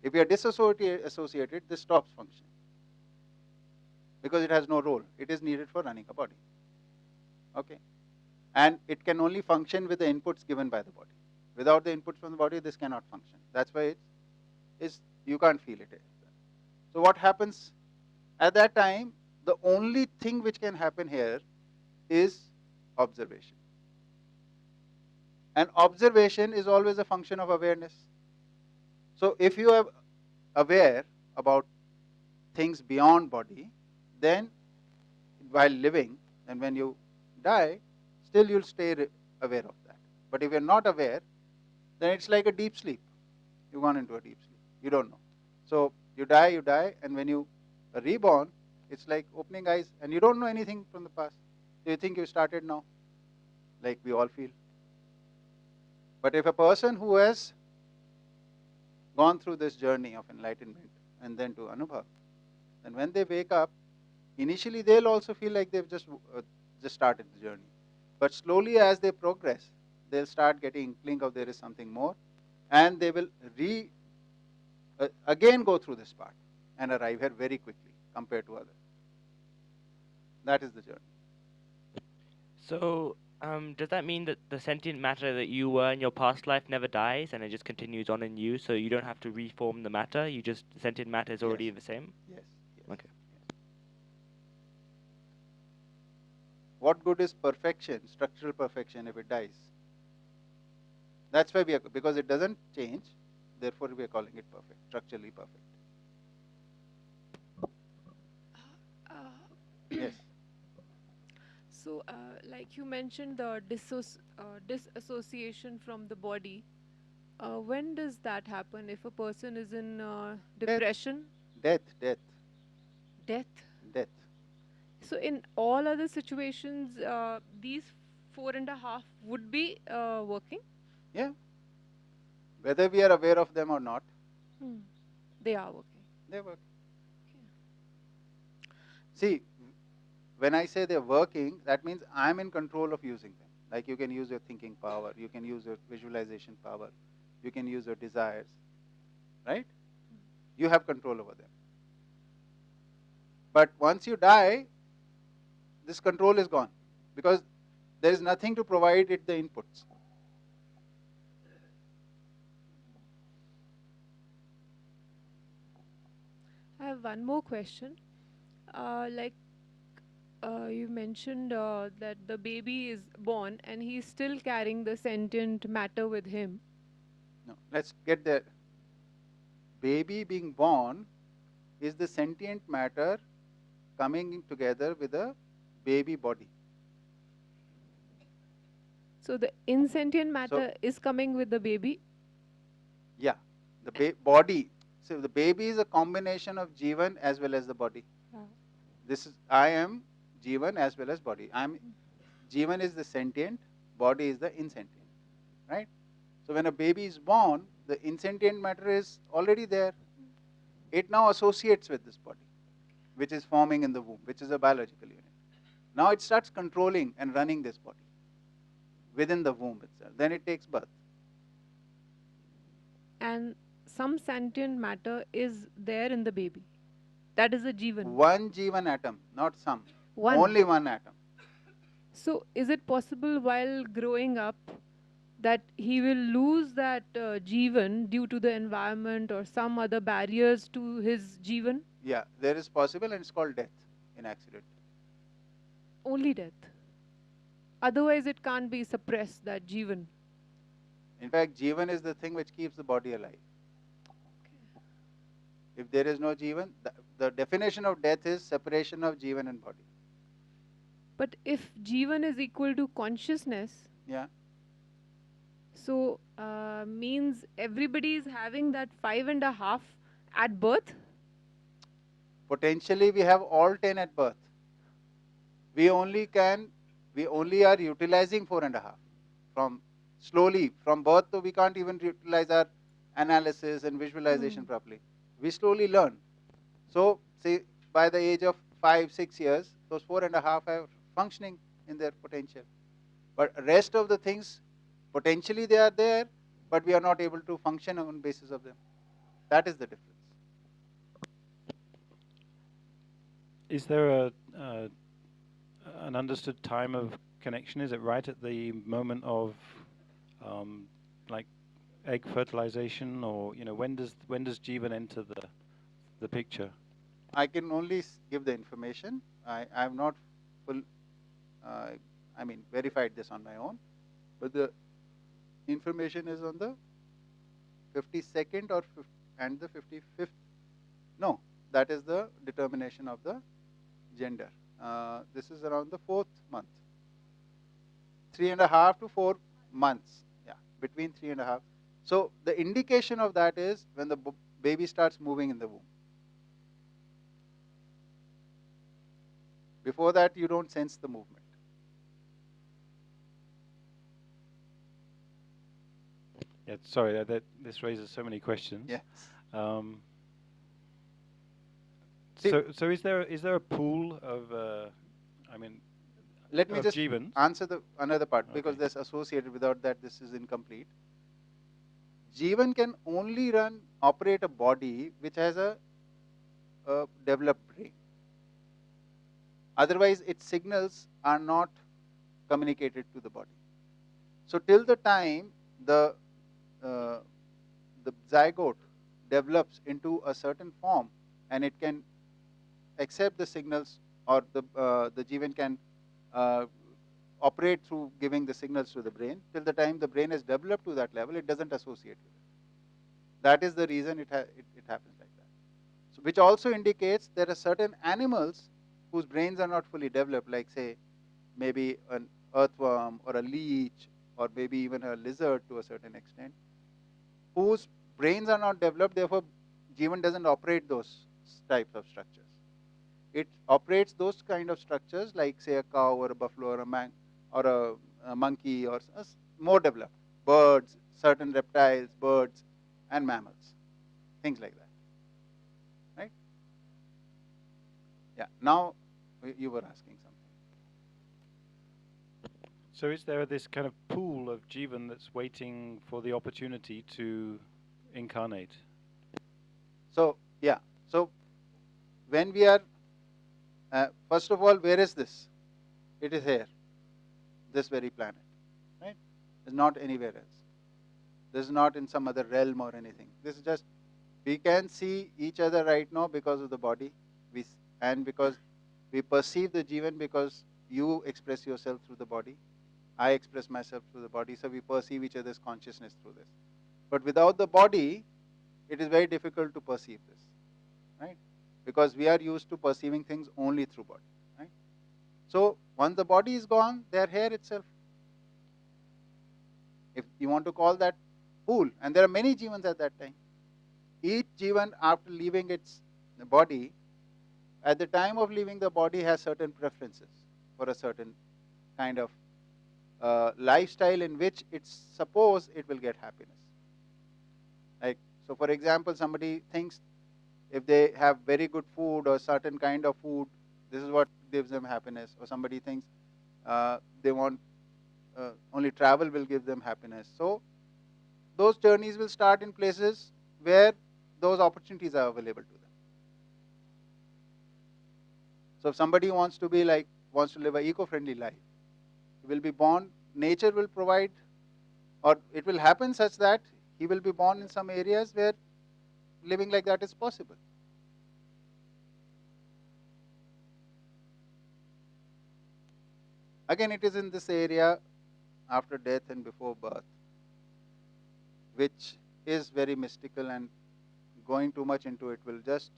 If we are disassociated, this stops functioning because it has no role. It is needed for running a body. Okay? And it can only function with the inputs given by the body. Without the inputs from the body, this cannot function. That's why you can't feel it. So what happens at that time? The only thing which can happen here is observation. And observation is always a function of awareness. So if you are aware about things beyond body, then while living, and when you die, still you'll stay aware of that. But if you're not aware, then it's like a deep sleep. You've gone into a deep sleep. You don't know. So you die, and when you are reborn, it's like opening eyes, and you don't know anything from the past. So you think you started now, like we all feel. But if a person who has gone through this journey of enlightenment and then to Anubhav, then when they wake up, initially they'll also feel like they've just started the journey. But slowly as they progress, they'll start getting inkling of there is something more, and they will again go through this part and arrive here very quickly compared to others. That is the journey. So, does that mean that the sentient matter that you were in your past life never dies and it just continues on in you, so you don't have to reform the matter, you just, sentient matter is already the same? Yes. Okay. What good is perfection, structural perfection, if it dies? That's why because it doesn't change, therefore we are calling it perfect, structurally perfect. Yes. So, like you mentioned, the disassociation from the body. When does that happen? If a person is in depression? Death. Death. Death. So, in all other situations, these 4.5 would be working? Yeah. Whether we are aware of them or not, they are working. They work. See, when I say they're working, that means I'm in control of using them. Like you can use your thinking power, you can use your visualization power, you can use your desires, right? You have control over them. But once you die, this control is gone because there is nothing to provide it the inputs. I have one more question. You mentioned that the baby is born and he's still carrying the sentient matter with him. No, let's get there. Baby being born is the sentient matter coming together with a baby body. So the insentient matter is coming with the baby? Yeah, the body. So the baby is a combination of Jeevan as well as the body. I am Jeevan as well as body. Jeevan is the sentient, body is the insentient, right? So when a baby is born, the insentient matter is already there. It now associates with this body, which is forming in the womb, which is a biological unit. Now it starts controlling and running this body within the womb itself. Then it takes birth. And some sentient matter is there in the baby. That is a Jeevan. One Jeevan atom, not some. One. Only one atom. So is it possible while growing up that he will lose that Jeevan due to the environment or some other barriers to his Jeevan? Yeah, there is possible, and it's called death in accident. Only death. Otherwise it can't be suppressed, that Jeevan. In fact, Jeevan is the thing which keeps the body alive. If there is no Jeevan, the definition of death is separation of Jeevan and body. But if Jeevan is equal to consciousness, yeah. So means everybody is having that 5.5 at birth? Potentially we have all 10 at birth. We only are utilizing 4.5. From birth, so we can't even utilize our analysis and visualization properly. We slowly learn. So say by the age of 5-6 years, those 4.5 are functioning in their potential. But rest of the things, potentially they are there, but we are not able to function on basis of them. That is the difference. Is there an understood time of connection? Is it right at the moment of like egg fertilization, or when does Jeevan enter the picture? I can only give the information. I have not verified this on my own, but the information is on the 52nd and the 55th. No, that is the determination of the gender. This is around the 4th month. 3.5 to 4 months. Yeah, between 3.5. So the indication of that is when the baby starts moving in the womb. Before that, you don't sense the movement. Yeah, sorry, this raises so many questions. Yes. So is there a pool of let me of just Jeevans? answer the another part, Okay. because there's associated. Without that, this is incomplete. Jeevan can only operate a body which has a developed brain. Otherwise, its signals are not communicated to the body. So till the time the zygote develops into a certain form and it can accept the signals, or the Jeevan can operate through giving the signals to the brain. Till the time the brain has developed to that level, it doesn't associate with it. That is the reason it happens like that. So, which also indicates there are certain animals whose brains are not fully developed, like say maybe an earthworm or a leech or maybe even a lizard to a certain extent, whose brains are not developed. Therefore, Jeevan doesn't operate those types of structures. It operates those kind of structures like say a cow or a buffalo or a monkey or more developed birds, certain reptiles, birds, and mammals, things like that. Right? Yeah. Now you were asking something. So is there this kind of pool of Jeevan that's waiting for the opportunity to incarnate? So yeah. So when we are first of all, where is this? It is here, this very planet, right? It's not anywhere else. This is not in some other realm or anything. This is just, we can see each other right now because of the body, and because we perceive the Jeevan because you express yourself through the body, I express myself through the body, so we perceive each other's consciousness through this. But without the body, it is very difficult to perceive this, right? Because we are used to perceiving things only through body, right? So once the body is gone, they are here itself. If you want to call that pool, and there are many Jeevans at that time. Each Jeevan, after leaving its body, at the time of leaving the body, has certain preferences for a certain kind of lifestyle in which it's supposed it will get happiness. Like, so for example, somebody thinks if they have very good food or certain kind of food, this is what gives them happiness. Or somebody thinks they want only travel will give them happiness. So those journeys will start in places where those opportunities are available to them. So if somebody wants to live an eco-friendly life, he will be born, nature will provide, or it will happen such that he will be born in some areas where living like that is possible. Again, it is in this area after death and before birth, which is very mystical, and going too much into it will just,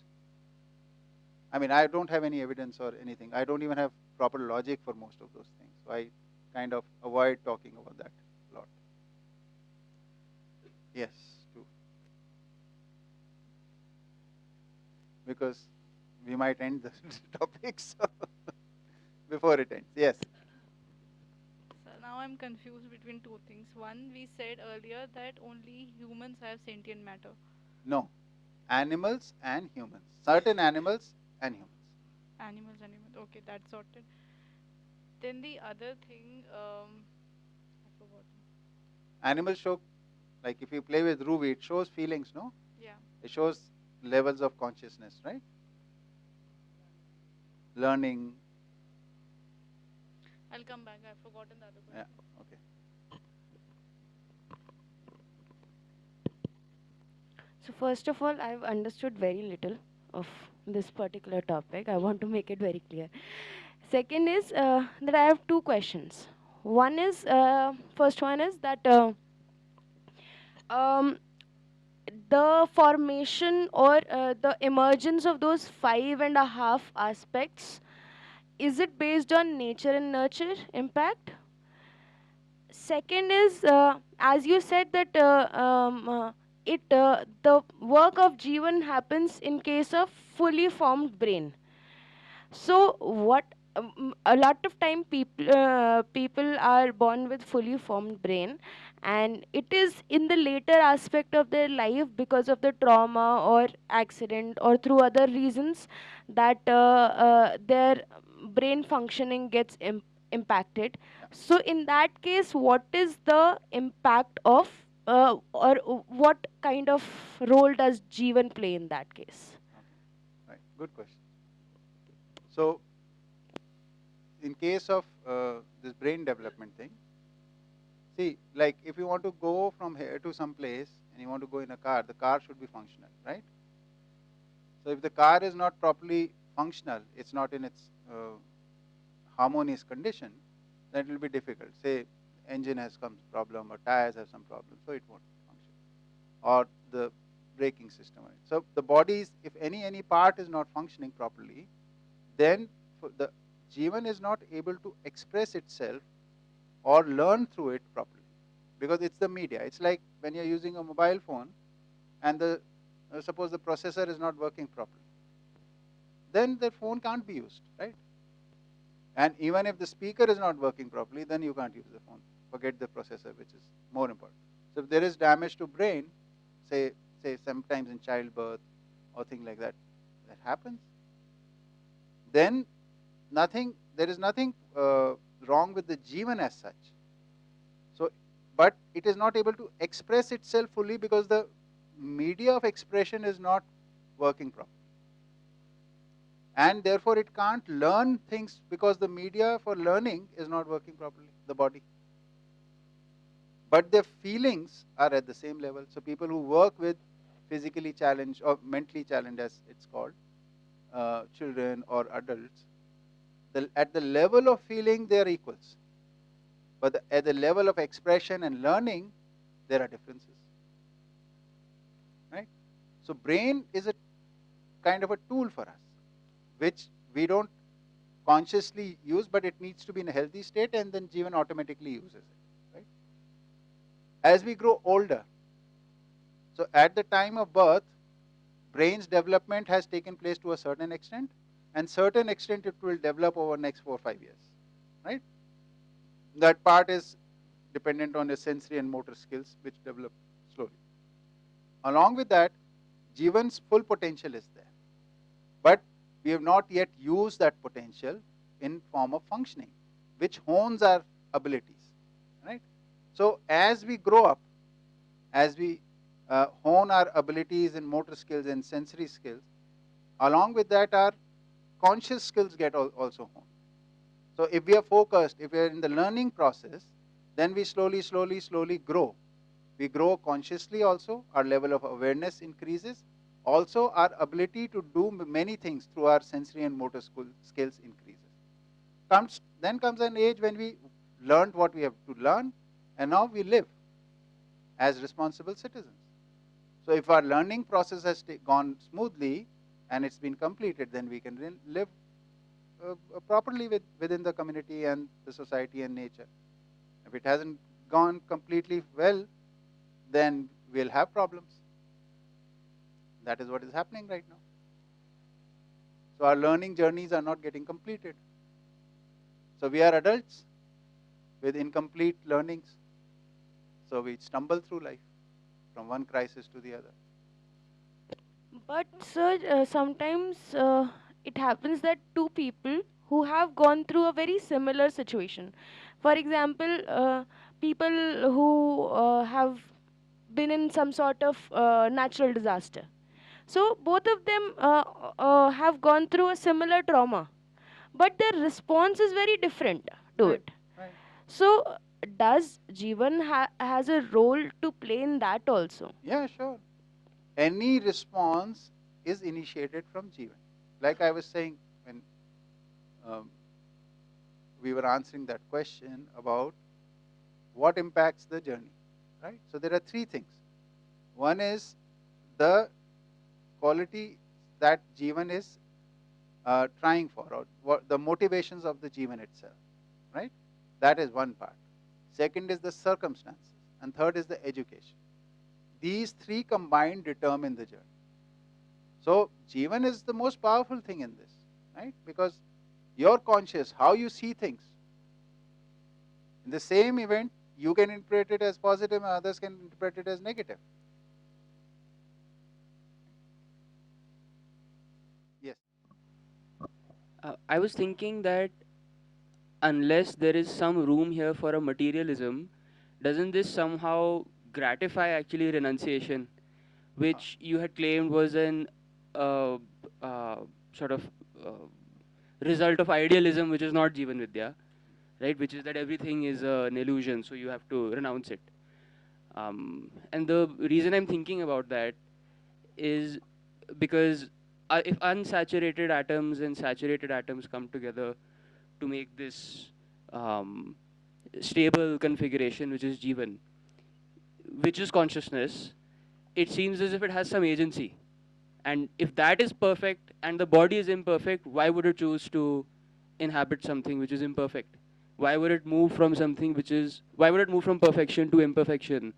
I don't have any evidence or anything. I don't even have proper logic for most of those things. So I kind of avoid talking about that a lot. Yes, too. Because we might end the topic before it ends. Yes. So now I'm confused between two things. One, we said earlier that only humans have sentient matter. No. Animals and humans. Certain animals and humans. Animals and humans. Okay, that's sorted. Then the other thing, I forgot. Animals show, like if you play with Ruby, it shows feelings, no? Yeah. It shows levels of consciousness, right? Learning. I'll come back. I've forgotten the other question. Yeah, okay. So first of all, I've understood very little of this particular topic. I want to make it very clear. Second is that I have two questions. One is, first one is that the formation or the emergence of those 5.5 aspects, is it based on nature and nurture impact? second is, as you said that the work of Jeevan happens in case of fully formed brain. So what a lot of time people are born with fully formed brain, and it is in the later aspect of their life because of the trauma or accident or through other reasons that their brain functioning gets impacted. So in that case, what is the impact of or what kind of role does Jeevan play in that case? Right, good question. So, in case of this brain development thing, see, like if you want to go from here to some place and you want to go in a car, the car should be functional, right? So, if the car is not properly functional, it's not in its harmonious condition, then it will be difficult. Say, engine has some problem or tires have some problem, so it won't function, or the braking system. So, the body is, if any part is not functioning properly, then the Jeevan is not able to express itself or learn through it properly, because it's the media. It's like when you're using a mobile phone and the suppose the processor is not working properly, then the phone can't be used, right? And even if the speaker is not working properly, then you can't use the phone. Forget the processor, which is more important. So if there is damage to brain, say sometimes in childbirth or thing like that, that happens, then there is nothing wrong with the Jeevan as such. So, but it is not able to express itself fully because the media of expression is not working properly. And therefore it can't learn things because the media for learning is not working properly, the body. But their feelings are at the same level. So people who work with physically challenged or mentally challenged, as it's called, children or adults, at the level of feeling they are equals. But at the level of expression and learning, there are differences. Right? So brain is a kind of a tool for us, which we don't consciously use, but it needs to be in a healthy state, and then Jeevan automatically uses it. Right? As we grow older, so at the time of birth, brain's development has taken place to a certain extent, and certain extent it will develop over the next 4 or 5 years. Right? That part is dependent on your sensory and motor skills, which develop slowly. Along with that, Jeevan's full potential is there. But we have not yet used that potential in form of functioning, which hones our abilities. Right? So as we grow up, as we hone our abilities in motor skills and sensory skills, along with that our conscious skills get also honed. So if we are focused, if we are in the learning process, then we slowly grow. We grow consciously also, our level of awareness increases. Also, our ability to do many things through our sensory and motor skills increases. Then comes an age when we learned what we have to learn, and now we live as responsible citizens. So if our learning process has gone smoothly and it's been completed, then we can live properly within the community and the society and nature. If it hasn't gone completely well, then we'll have problems. That is what is happening right now. So our learning journeys are not getting completed. So we are adults with incomplete learnings. So we stumble through life from one crisis to the other. But sir, sometimes it happens that two people who have gone through a very similar situation, for example, people who have been in some sort of natural disaster. So both of them have gone through a similar trauma, but their response is very different to it. Right. So does Jeevan has a role to play in that also? Yeah, sure. Any response is initiated from Jeevan. Like I was saying when we were answering that question about what impacts the journey, right? So there are three things. One is the quality that Jeevan is trying for, or what the motivations of the Jeevan itself, right? That is one part. second is the circumstances, and third is the education. These three combined determine the journey. So Jeevan is the most powerful thing in this, right? Because you're conscious, how you see things. In the same event, you can interpret it as positive and others can interpret it as negative. Yes. I was thinking that unless there is some room here for a materialism, doesn't this somehow gratify actually renunciation, which you had claimed was an uh, uh, sort of uh, result of idealism, which is not Jivan Vidya, right? Which is that everything is an illusion, so you have to renounce it. And the reason I'm thinking about that is because if unsaturated atoms and saturated atoms come together to make this um, stable configuration, which is Jivan, which is consciousness, it seems as if it has some agency. And if that is perfect and the body is imperfect, why would it choose to inhabit something which is imperfect? Why would it move from something which is, why would it move from perfection to imperfection?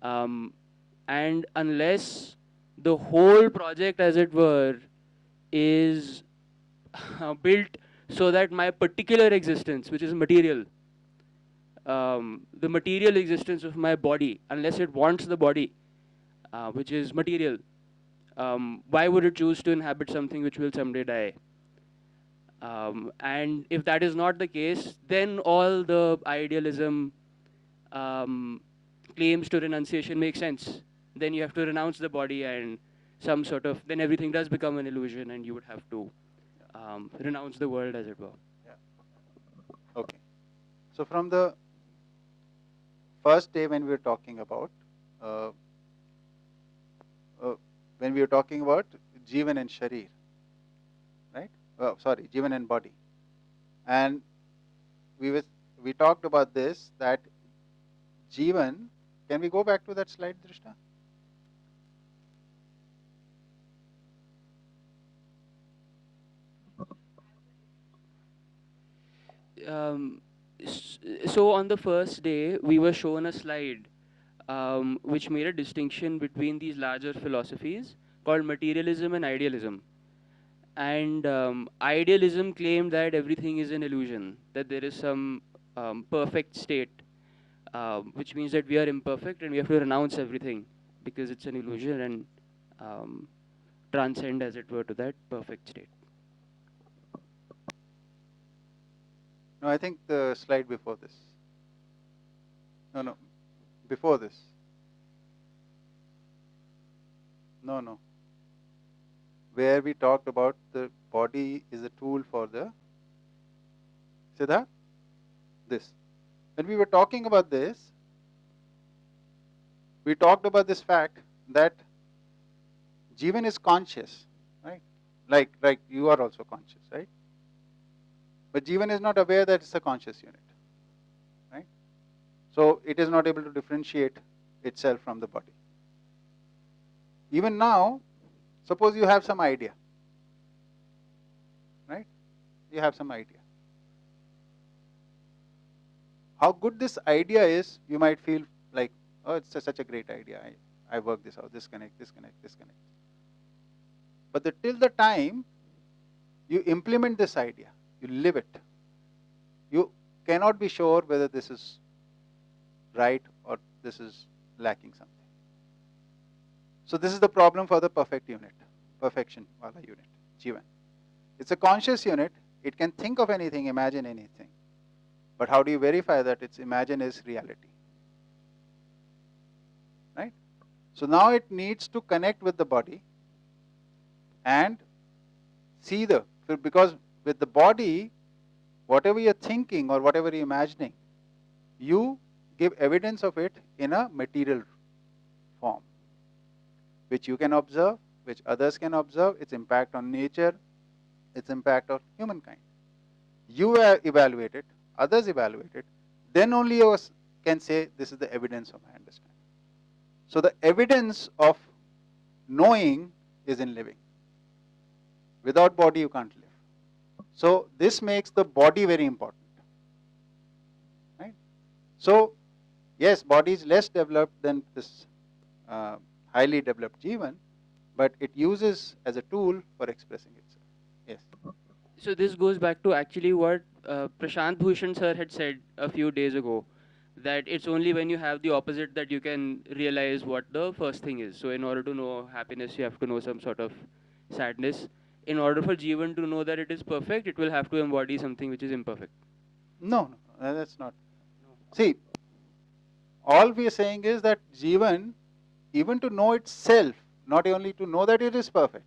And unless the whole project, as it were, is built so that my particular existence, which is material, the material existence of my body, unless it wants the body, which is material, why would it choose to inhabit something which will someday die? And if that is not the case, then all the idealism claims to renunciation make sense. Then you have to renounce the body and some sort of, then everything does become an illusion and you would have to renounce the world, as it were. Yeah. Okay. So from the first day when we were talking about, Jeevan and Sharir, right? Sorry, Jeevan and body. And we talked about this, that Jeevan, can we go back to that slide, Drishta? So on the first day, we were shown a slide which made a distinction between these larger philosophies called materialism and idealism. And idealism claimed that everything is an illusion, that there is some perfect state, which means that we are imperfect and we have to renounce everything because it's an illusion and transcend, as it were, to that perfect state. No, I think the slide before this. No, before this. No. Where we talked about the body is a tool for the Siddha? This. When we were talking about this, we talked about this fact that Jeevan is conscious, right? Like you are also conscious, right? But Jeevan is not aware that it's a conscious unit, right? So it is not able to differentiate itself from the body. Even now, suppose you have some idea, right? You have some idea. How good this idea is, you might feel like, oh, it's such a great idea. I work this out, this connect. But till the time you implement this idea, you live it, you cannot be sure whether this is right or this is lacking something. So this is the problem for the perfect unit, perfection wala unit, Jeevan. It's a conscious unit, it can think of anything, imagine anything. But how do you verify that its imagine is reality? Right? So now it needs to connect with the body and see because with the body, whatever you're thinking or whatever you're imagining, you give evidence of it in a material form, which you can observe, which others can observe, its impact on nature, its impact on humankind. You evaluate it, others evaluate it, then only you can say this is the evidence of my understanding. So the evidence of knowing is in living. Without body you can't live. So this makes the body very important. Right? So, yes, body is less developed than this highly developed Jeevan, but it uses as a tool for expressing itself. Yes. So this goes back to actually what Prashant Bhushan sir had said a few days ago, that it's only when you have the opposite that you can realize what the first thing is. So in order to know happiness, you have to know some sort of sadness. In order for Jeevan to know that it is perfect, it will have to embody something which is imperfect. No, no, that's not. See, all we are saying is that Jeevan, even to know itself, not only to know that it is perfect,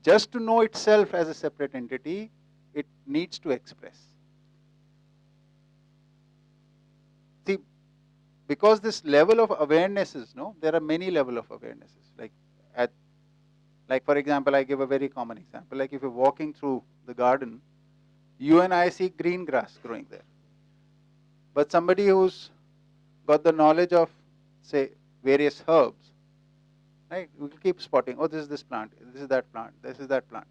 just to know itself as a separate entity, it needs to express. See, because this level of awarenesses, no, there are many level of awarenesses. Like for example, I give a very common example. Like if you're walking through the garden, you and I see green grass growing there. But somebody who's got the knowledge of, say, various herbs, right? We can keep spotting, oh, this is this plant, this is that plant, this is that plant.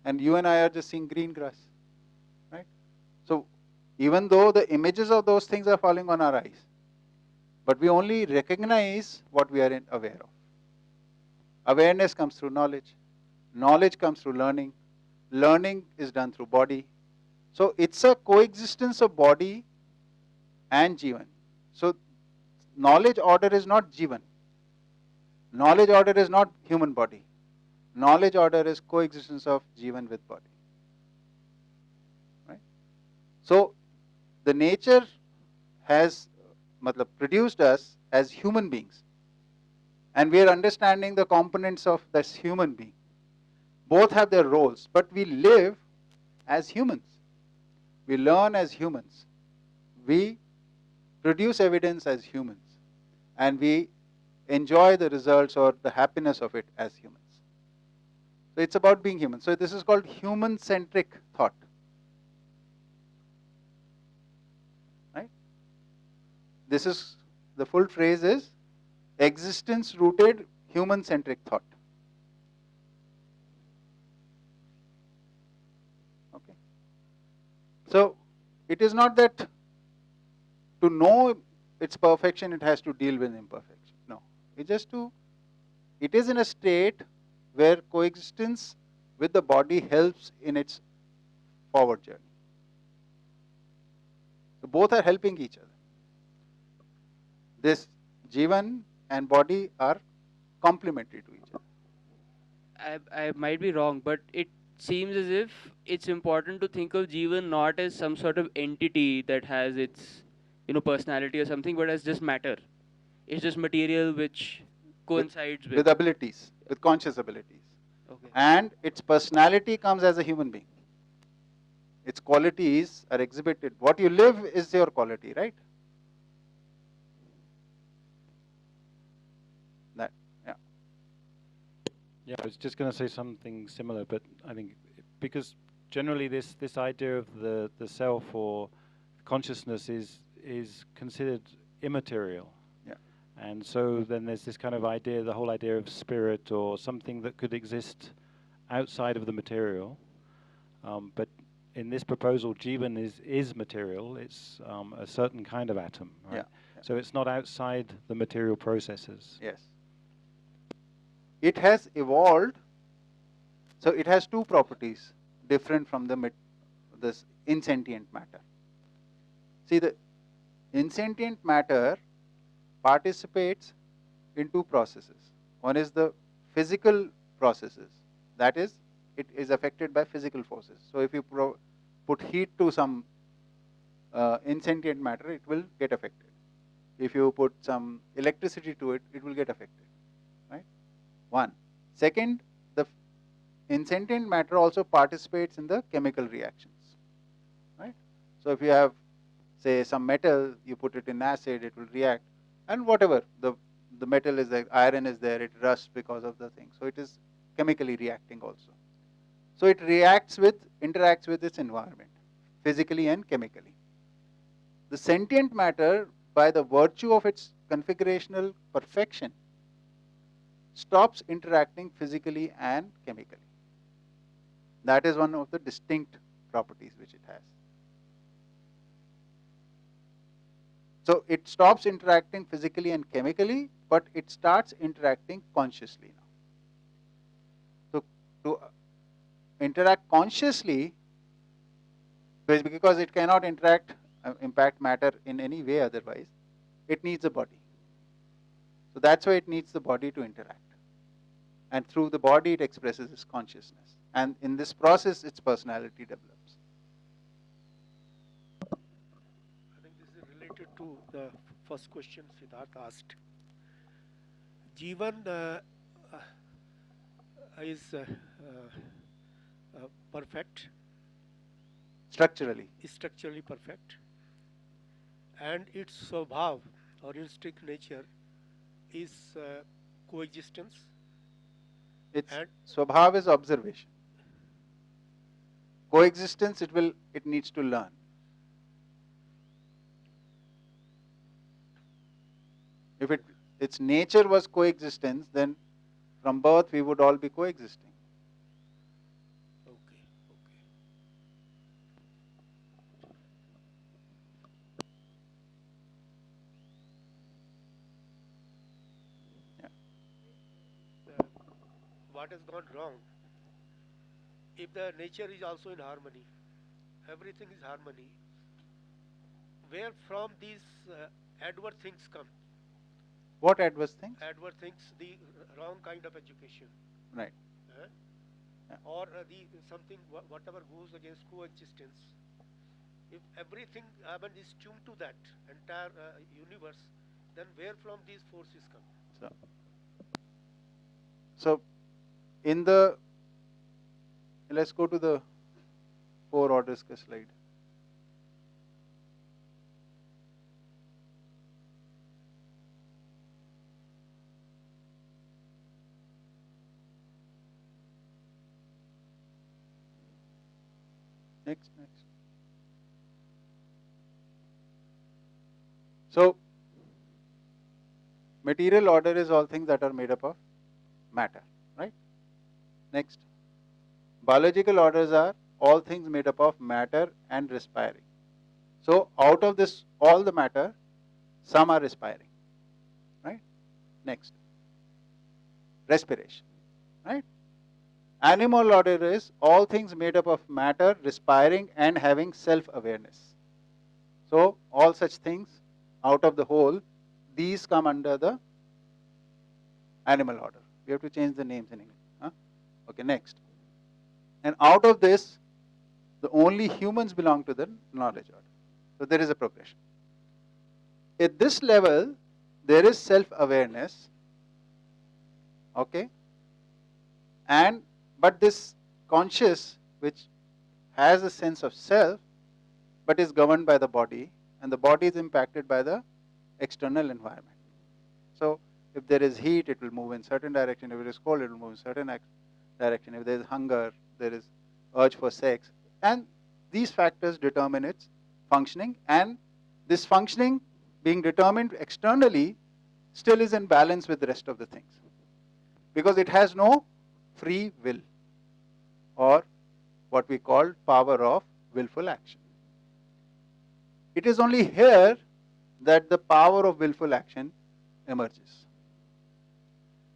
And you and I are just seeing green grass, right? So even though the images of those things are falling on our eyes, but we only recognize what we are aware of. Awareness comes through knowledge. Knowledge comes through learning. Learning is done through body. So it's a coexistence of body and Jeevan. So knowledge order is not Jeevan. Knowledge order is not human body. Knowledge order is coexistence of Jeevan with body. Right? So the nature has produced us as human beings. And we are understanding the components of this human being. Both have their roles, but we live as humans. We learn as humans. We produce evidence as humans. And we enjoy the results or the happiness of it as humans. So it's about being human. So this is called human-centric thought. Right? This is, the full phrase is existence-rooted human-centric thought. Okay. So it is not that to know its perfection, it has to deal with imperfection. No. It's just it is in a state where coexistence with the body helps in its forward journey. So both are helping each other. This Jeevan and body are complementary to each other. I might be wrong, but it seems as if it's important to think of Jeevan not as some sort of entity that has its personality or something, but as just matter. It's just material which coincides with abilities, with conscious abilities. Okay. And its personality comes as a human being. Its qualities are exhibited. What you live is your quality, right? That, yeah. Yeah, I was just going to say something similar, but I think because generally this idea of the self or consciousness is considered immaterial. Yeah. And so then there's this kind of idea, the whole idea of spirit or something that could exist outside of the material. But in this proposal, Jeevan is material. It's a certain kind of atom, right? Yeah. So it's not outside the material processes. Yes. It has evolved. So it has two properties different from this insentient matter. See, the insentient matter participates in two processes. One is the physical processes. That is, it is affected by physical forces. So if you put heat to some insentient matter, it will get affected. If you put some electricity to it, it will get affected. Right? One. Second, the insentient matter also participates in the chemical reactions. Right? So if you have, say, some metal, you put it in acid, it will react. And whatever, the metal is there, iron is there, it rusts because of the thing. So it is chemically reacting also. So it interacts with its environment, physically and chemically. The sentient matter, by the virtue of its configurational perfection, stops interacting physically and chemically. That is one of the distinct properties which it has. So it stops interacting physically and chemically, but it starts interacting consciously now. So to interact consciously, because it cannot impact matter in any way otherwise, it needs a body. So that's why it needs the body to interact. And through the body it expresses its consciousness. And in this process its personality develops. I think this is related to the first question Siddharth asked. Jeevan is perfect, Structurally. is structurally perfect, and its swabhav or instinct nature is coexistence. Its And swabhav is observation. Coexistence it needs to learn. If its nature was coexistence, then from birth we would all be coexisting. okay. Yeah. What has gone wrong? If the nature is also in harmony, everything is harmony, where from these adverse things come? What adverse things? Adverse things, the wrong kind of education. Right. Yeah. Or the something, whatever goes against coexistence. If everything is tuned to that entire universe, then where from these forces come? So let's go to the 4 orders ka slide. Next. So material order is all things that are made up of matter, right? Next. Biological orders are all things made up of matter and respiring. So out of this, all the matter, some are respiring, right? Next. Respiration, right? Animal order is all things made up of matter, respiring and having self-awareness. So all such things out of the whole, these come under the animal order. We have to change the names in English. Okay, next. And out of this, the only humans belong to the knowledge order. So there is a progression. At this level, there is self-awareness, okay? But this conscious, which has a sense of self, but is governed by the body, and the body is impacted by the external environment. So if there is heat, it will move in certain direction. If it is cold, it will move in certain direction. If there is hunger, there is urge for sex. And these factors determine its functioning. And this functioning being determined externally still is in balance with the rest of the things. Because it has no free will, or what we call power of willful action. It is only here that the power of willful action emerges.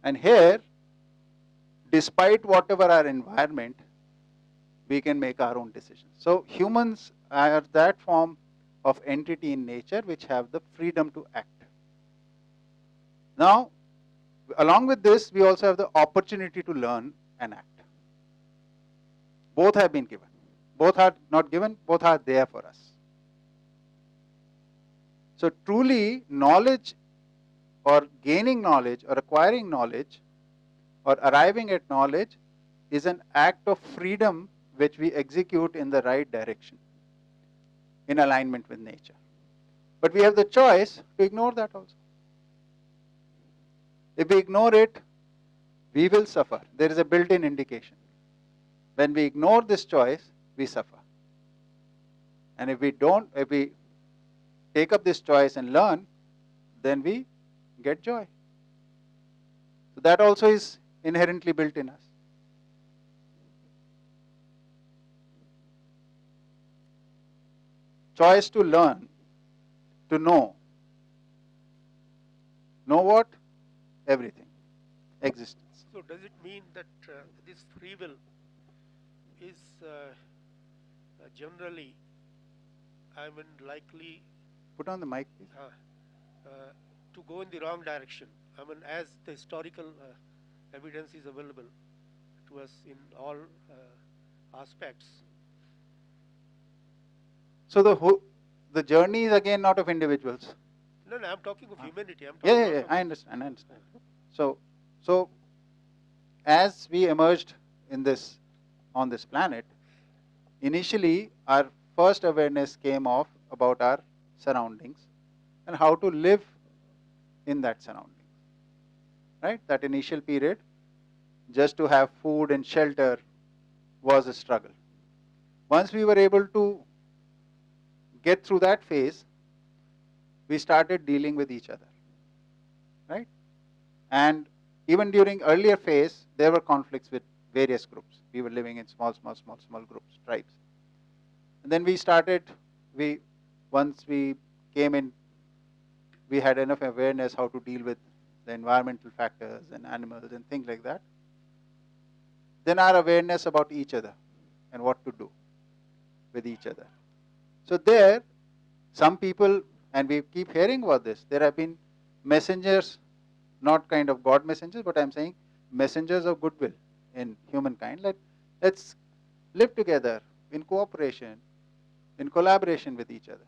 And here, despite whatever our environment, we can make our own decisions. So humans are that form of entity in nature which have the freedom to act. Now, along with this, we also have the opportunity to learn and act. Both have been given. Both are not given, both are there for us. So truly, knowledge or gaining knowledge or acquiring knowledge or arriving at knowledge is an act of freedom which we execute in the right direction, in alignment with nature. But we have the choice to ignore that also. If we ignore it, we will suffer. There is a built-in indication. When we ignore this choice, we suffer. And if we take up this choice and learn, then we get joy. So that also is inherently built in us. Choice to learn, to know, Know what? Everything. Existence. So does it mean that this free will is generally, I mean, likely Put on the mic, please. to go in the wrong direction? I mean, as the historical evidence is available to us in all aspects. So the journey is again not of individuals. No, I'm talking of humanity. I'm talking Yeah. I understand. So as we emerged on this planet, initially our first awareness came of about our surroundings and how to live in that surrounding. Right? That initial period, just to have food and shelter was a struggle. Once we were able to get through that phase, we started dealing with each other. Right? And even during earlier phase, there were conflicts with various groups. We were living in small groups, tribes. And then once we came in, we had enough awareness how to deal with the environmental factors and animals and things like that. Then our awareness about each other and what to do with each other. So there, some people, and we keep hearing about this, there have been messengers, not kind of God messengers, but I'm saying messengers of goodwill in humankind. Let's live together in cooperation, in collaboration with each other.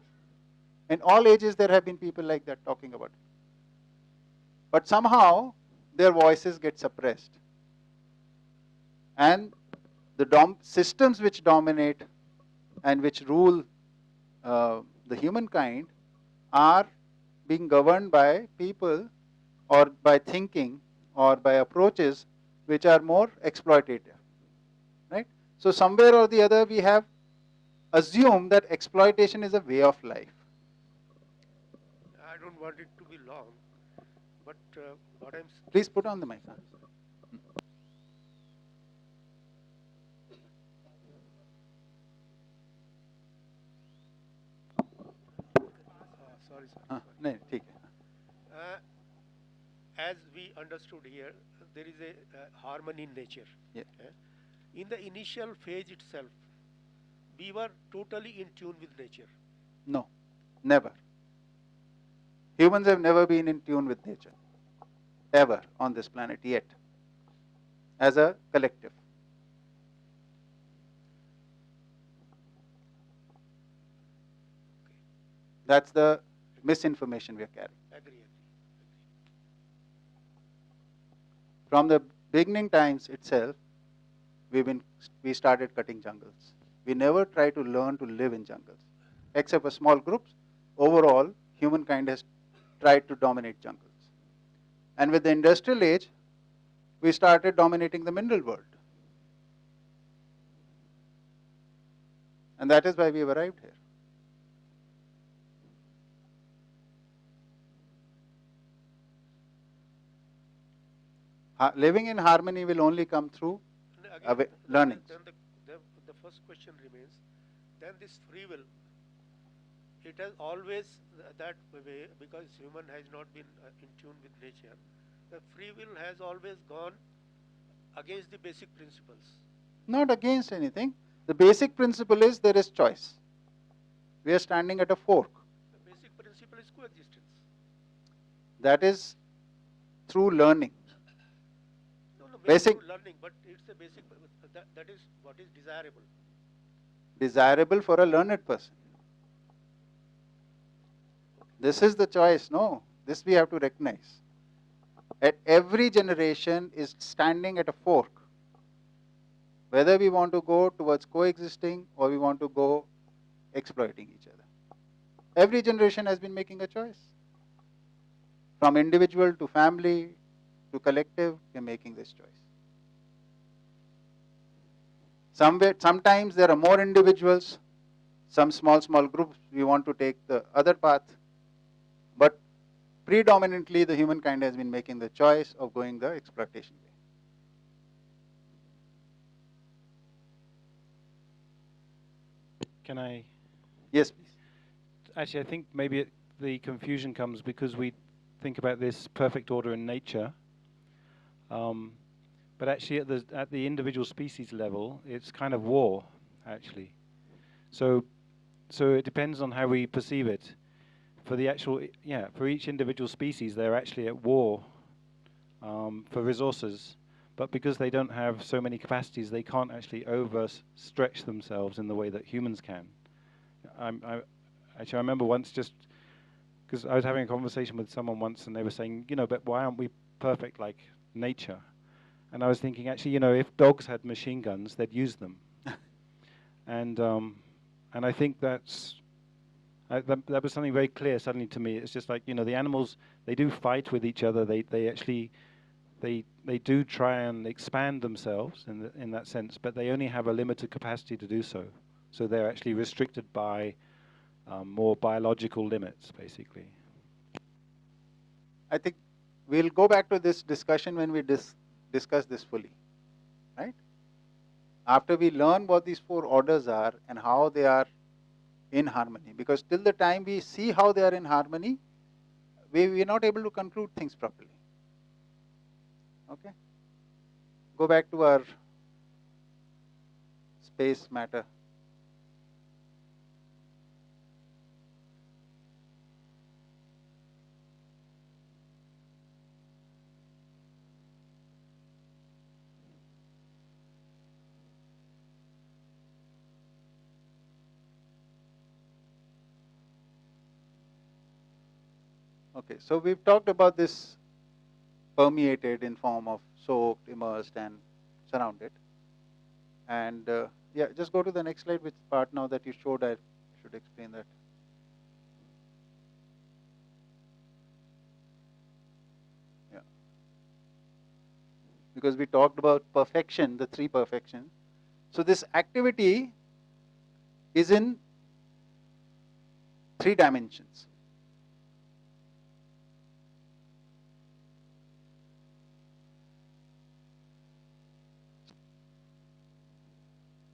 In all ages, there have been people like that talking about it. But somehow, their voices get suppressed. And the systems which dominate and which rule the humankind are being governed by people or by thinking or by approaches which are more exploitative. Right? So somewhere or the other, we have assumed that exploitation is a way of life. I don't want it to be long, but what I'm... Please put on the mic. Sorry. No, ठीक है. As we understood here, there is a harmony in nature. Yeah. In the initial phase itself, we were totally in tune with nature. No, never. Humans have never been in tune with nature, ever on this planet yet, as a collective. That's the misinformation we are carrying. Agree. From the beginning times itself, we started cutting jungles. We never tried to learn to live in jungles, except for small groups. Overall, humankind has tried to dominate jungles. And with the industrial age, we started dominating the mineral world. And that is why we have arrived here. Living in harmony will only come through learning. Then the first question remains, then this free will, it has always that way, because human has not been in tune with nature, the free will has always gone against the basic principles. Not against anything. The basic principle is there is choice. We are standing at a fork. The basic principle is coexistence. That is through learning. Basic learning, but it's a basic, that is what is desirable. Desirable for a learned person. This is the choice, no. This we have to recognize. At every generation is standing at a fork. Whether we want to go towards coexisting or we want to go exploiting each other. Every generation has been making a choice. From individual to family to collective, we are making this choice. Sometimes there are more individuals, some small groups, we want to take the other path. But predominantly the humankind has been making the choice of going the exploitation way. Can I? Yes, please. Actually, I think maybe the confusion comes because we think about this perfect order in nature, but actually at the individual species level, it's kind of war, actually. So it depends on how we perceive it. For the actual, for each individual species, they're actually at war for resources. But because they don't have so many capacities, they can't actually overstretch themselves in the way that humans can. I remember once, just because I was having a conversation with someone once, and they were saying, but why aren't we perfect like nature? And I was thinking, actually, if dogs had machine guns, they'd use them. And I think that was something very clear suddenly to me. It's just like, the animals, they do fight with each other. They actually do try and expand themselves in that sense, but they only have a limited capacity to do so. So they're actually restricted by more biological limits, basically. I think we'll go back to this discussion when we discuss this fully, right? After we learn what these 4 orders are and how they are in harmony, because till the time we see how they are in harmony, we are not able to conclude things properly. Okay? Go back to our space matter. Okay, so we've talked about this permeated in form of soaked, immersed, and surrounded. And just go to the next slide, which part now that you showed, I should explain that. Yeah. Because we talked about perfection, the 3 perfections. So this activity is in 3 dimensions.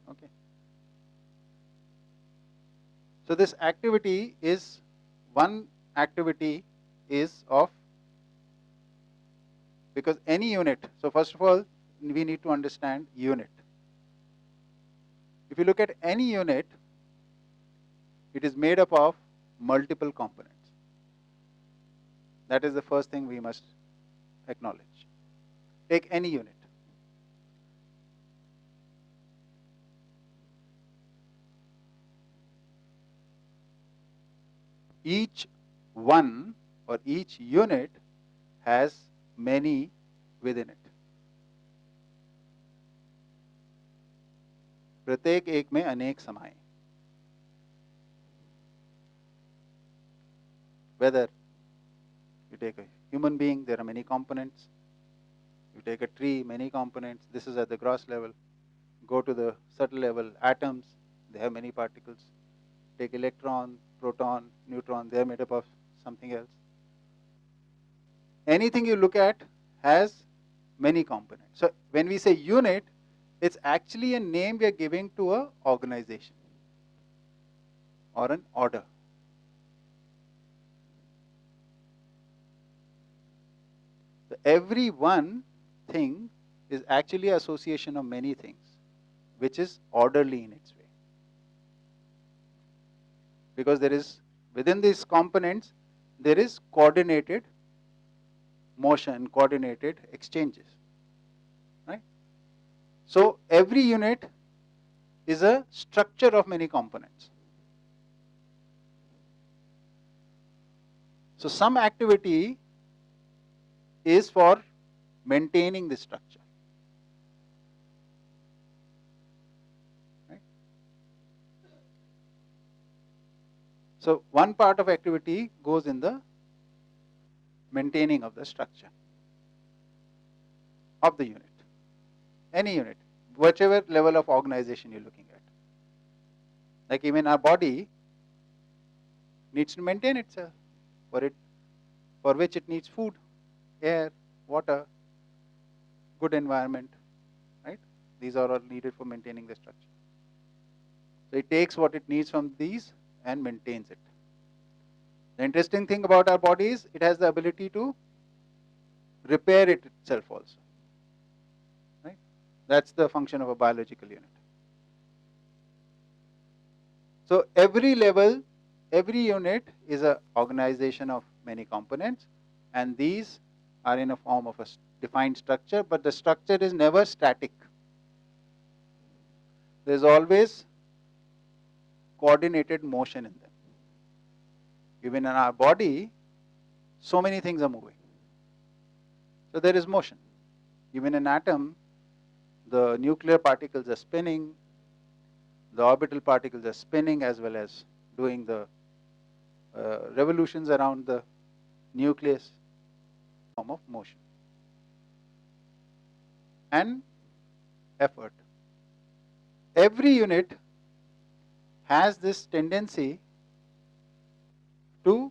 Okay. So this activity is, one activity is of, because any unit, so first of all, we need to understand unit. If you look at any unit, it is made up of multiple components. That is the first thing we must acknowledge. Take any unit. Each one or each unit has many within it. प्रत्येक एक में अनेक समाएं. Whether you take a human being, there are many components. You take a tree, many components. This is at the gross level. Go to the subtle level, atoms, they have many particles. Take electron, proton, neutron, they are made up of something else. Anything you look at has many components. So when we say unit, it's actually a name we are giving to an organization or an order. So every one thing is actually an association of many things, which is orderly in its way. Because there is, within these components, there is coordinated motion, coordinated exchanges. Right? So every unit is a structure of many components. So some activity is for maintaining the structure. Right? So one part of activity goes in the maintaining of the structure of the unit. Any unit, whichever level of organization you're looking at. Like even our body needs to maintain itself, for which it needs food, air, water, good environment, right? These are all needed for maintaining the structure. So it takes what it needs from these and maintains it. The interesting thing about our body is it has the ability to repair it itself also. Right? That's the function of a biological unit. So every level, every unit is an organization of many components, and these are in a form of a defined structure, but the structure is never static. There is always coordinated motion in them. Even in our body, so many things are moving. So there is motion. Even in atom, the nuclear particles are spinning, the orbital particles are spinning as well as doing the revolutions around the nucleus, form of motion and effort. Every unit has this tendency to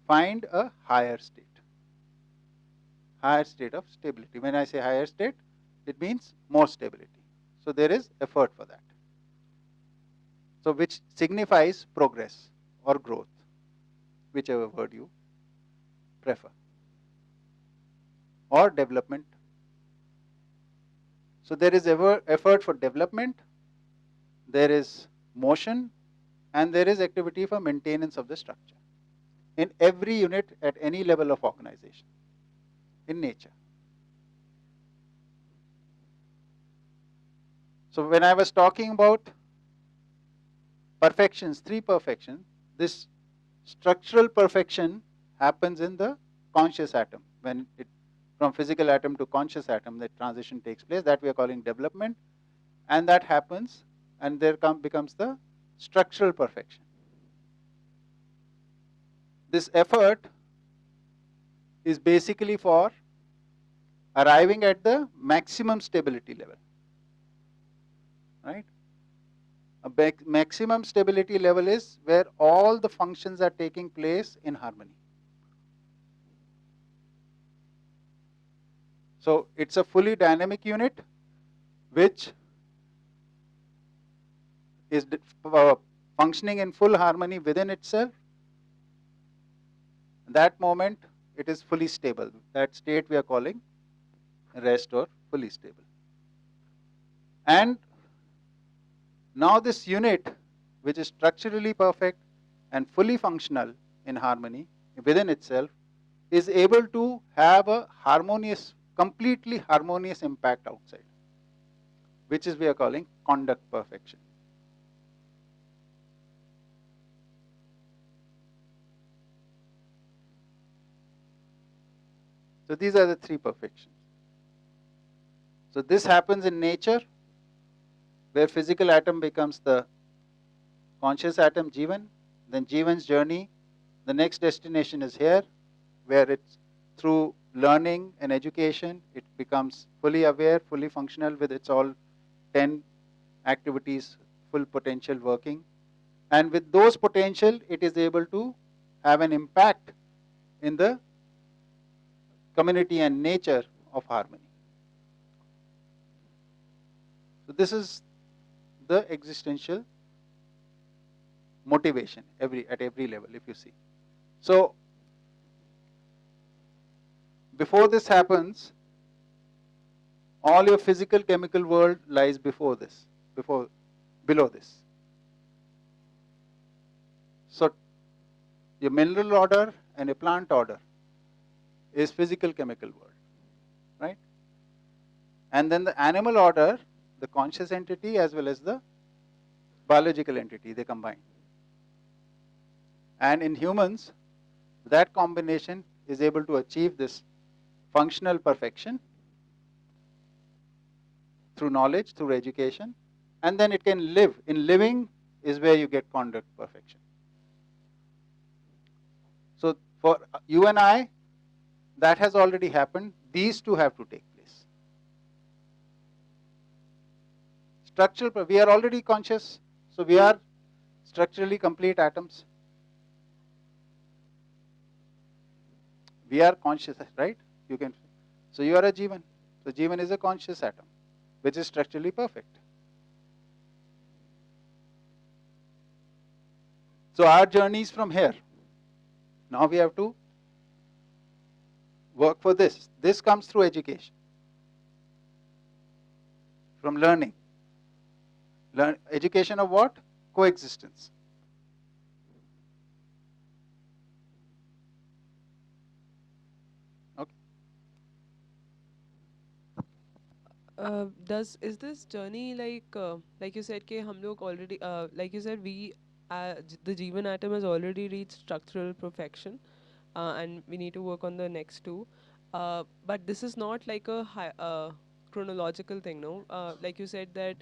find a higher state of stability. When I say higher state, it means more stability. So there is effort for that. So which signifies progress or growth, whichever word you prefer, or development. So there is effort for development, there is motion, and there is activity for maintenance of the structure in every unit at any level of organization in nature. So when I was talking about perfections, 3 perfections, this structural perfection happens in the conscious atom. When it from physical atom to conscious atom, that transition takes place, that we are calling development, and that happens, and there becomes the structural perfection. This effort is basically for arriving at the maximum stability level, right? A maximum stability level is where all the functions are taking place in harmony. So it's a fully dynamic unit which is functioning in full harmony within itself. That moment it is fully stable. That state we are calling rest or fully stable. And now this unit, which is structurally perfect and fully functional in harmony within itself, is able to have a harmonious, completely harmonious impact outside, which is we are calling conduct perfection. So these are the 3 perfections. So this happens in nature, where physical atom becomes the conscious atom, Jeevan. Then Jeevan's journey, the next destination is here, where it's through learning and education, it becomes fully aware, fully functional with its all 10 activities, full potential working. And with those potential, it is able to have an impact in the community and nature of harmony. So this is the existential motivation at every level, if you see. So before this happens, all your physical chemical world lies below this. So your mineral order and your plant order is physical chemical world, right? And then the animal order, the conscious entity as well as the biological entity, they combine. And in humans, that combination is able to achieve this functional perfection through knowledge, through education, and then it can live. In living is where you get conduct perfection. So for you and I, that has already happened. These 2 have to take place. Structural, we are already conscious, so we are structurally complete atoms. We are conscious, right? So you are a Jeevan. So Jeevan is a conscious atom, which is structurally perfect. So our journey is from here. Now we have to work for this. This comes through education, from learning. Education of what? Coexistence. Okay. Is this journey like you said कि हम लोग already like you said we the Jeevan atom has already reached structural perfection, and we need to work on the next two, but this is not like a chronological thing, no? Like you said that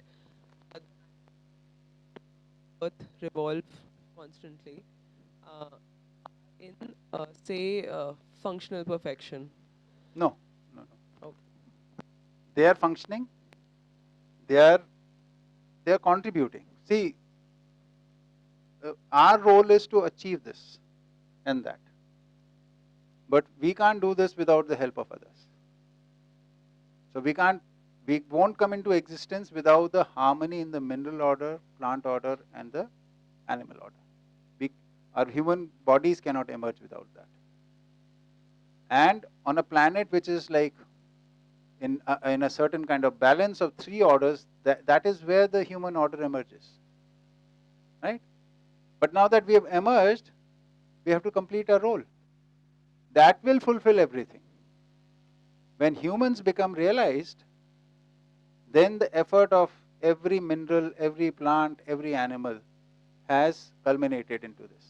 Earth revolve constantly uh, in say functional perfection. No, no, no. Okay. They are functioning. They are contributing. See, our role is to achieve this and that. But we can't do this without the help of others. So we won't come into existence without the harmony in the mineral order, plant order, and the animal order. Our human bodies cannot emerge without that. And on a planet which is like in a certain kind of balance of three orders, that is where the human order emerges. Right? But now that we have emerged, we have to complete our role. That will fulfill everything. When humans become realized, then the effort of every mineral, every plant, every animal has culminated into this.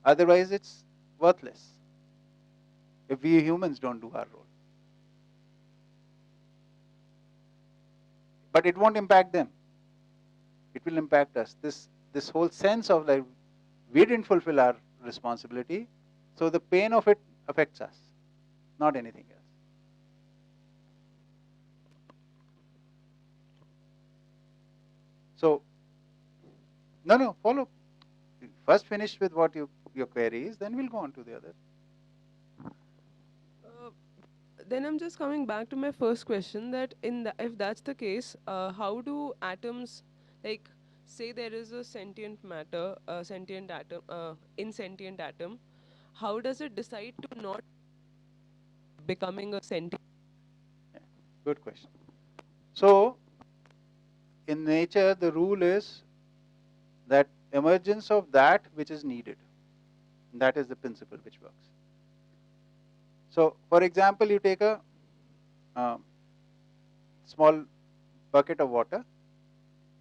Otherwise, it's worthless if we humans don't do our role. But it won't impact them. It will impact us. This whole sense of like we didn't fulfill our responsibility, so the pain of it affects us, not anything else. So, no, follow. First finish with what your query is, then we'll go on to the other. Then I'm just coming back to my first question that if that's the case, how do atoms, like say there is a sentient matter, sentient atom, insentient atom, how does it decide to not becoming a sentient? Yeah, good question. So, in nature, the rule is that emergence of that which is needed. That is the principle which works. So, for example, you take a small bucket of water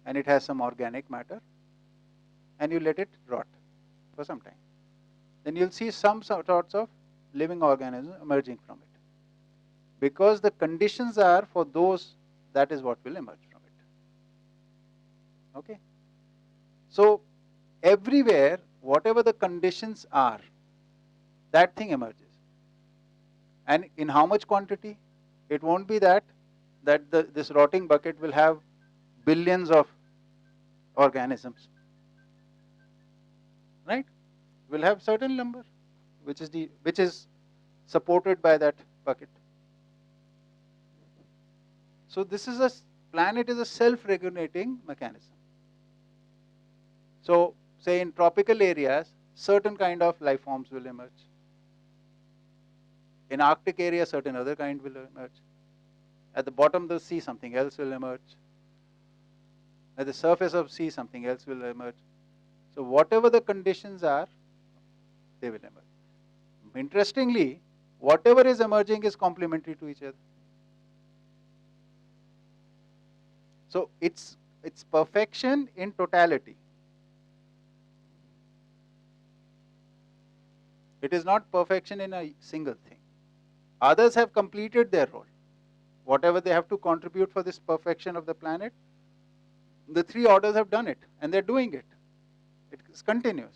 and it has some organic matter and you let it rot for some time. Then you'll see some sorts of living organisms emerging from it. Because the conditions are for those, that is what will emerge from it. Okay? So, everywhere, whatever the conditions are, that thing emerges. And in how much quantity? It won't be that this rotting bucket will have billions of organisms. Right? It will have certain number, which is supported by that bucket. So this is planet is a self-regulating mechanism. So say in tropical areas, certain kind of life forms will emerge. In Arctic area, certain other kind will emerge. At the bottom of the sea, something else will emerge. At the surface of sea, something else will emerge. So whatever the conditions are, they will emerge. Interestingly, whatever is emerging is complementary to each other. So it's perfection in totality. It is not perfection in a single thing. Others have completed their role. Whatever they have to contribute for this perfection of the planet, the three orders have done it, and they're doing it. It is continuous.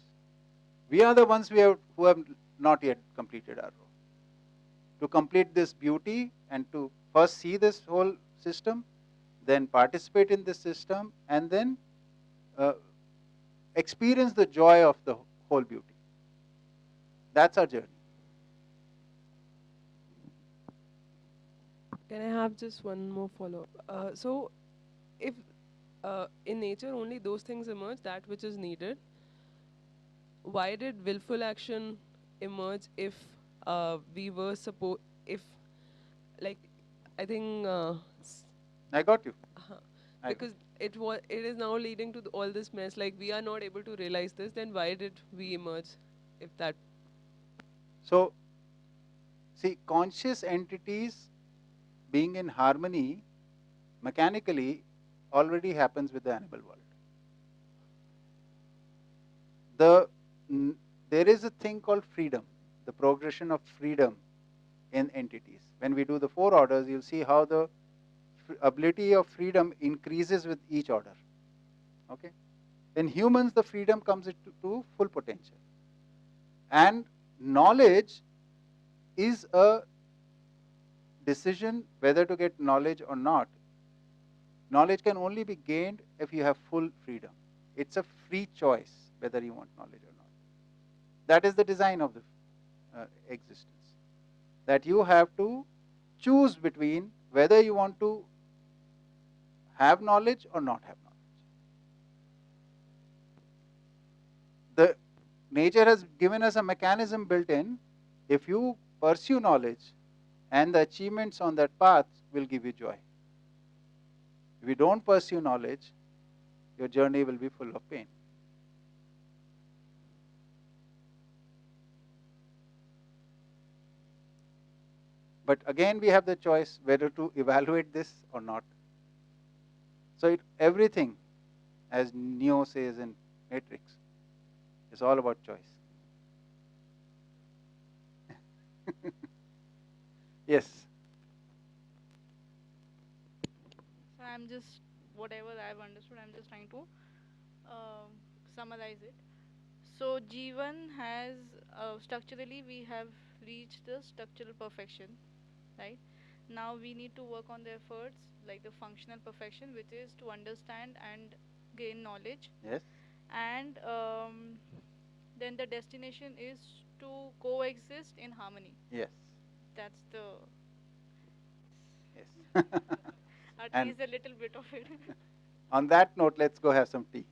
We are the ones who have not yet completed our role. To complete this beauty and to first see this whole system, then participate in this system, and then experience the joy of the whole beauty. That's our journey. Can I have just one more follow-up? So, if in nature only those things emerge, that which is needed, why did willful action emerge if we were if like I think I got you. I got because it is now leading to all this mess. Like we are not able to realize this. Then why did we emerge? If that So, see, conscious entities being in harmony mechanically already happens with the animal world. There is a thing called freedom, the progression of freedom in entities. When we do the 4 orders, you'll see how the ability of freedom increases with each order. Okay? In humans, the freedom comes to full potential. And knowledge is a decision whether to get knowledge or not. Knowledge can only be gained if you have full freedom. It's a free choice whether you want knowledge or not. That is the design of the existence. That you have to choose between whether you want to have knowledge or not have knowledge. The nature has given us a mechanism built in. If you pursue knowledge, and the achievements on that path will give you joy. If you don't pursue knowledge, your journey will be full of pain. But again, we have the choice whether to evaluate this or not. So everything, as Neo says in Matrix, is all about choice. Yes. So I'm just, whatever I've understood, I'm just trying to summarize it. So Jeevan has, structurally we have reached the structural perfection, right? Now we need to work on the efforts like the functional perfection, which is to understand and gain knowledge. Yes. And then the destination is to coexist in harmony. Yes. That's the, Yes. at And least a little bit of it. on that note, let's go have some tea.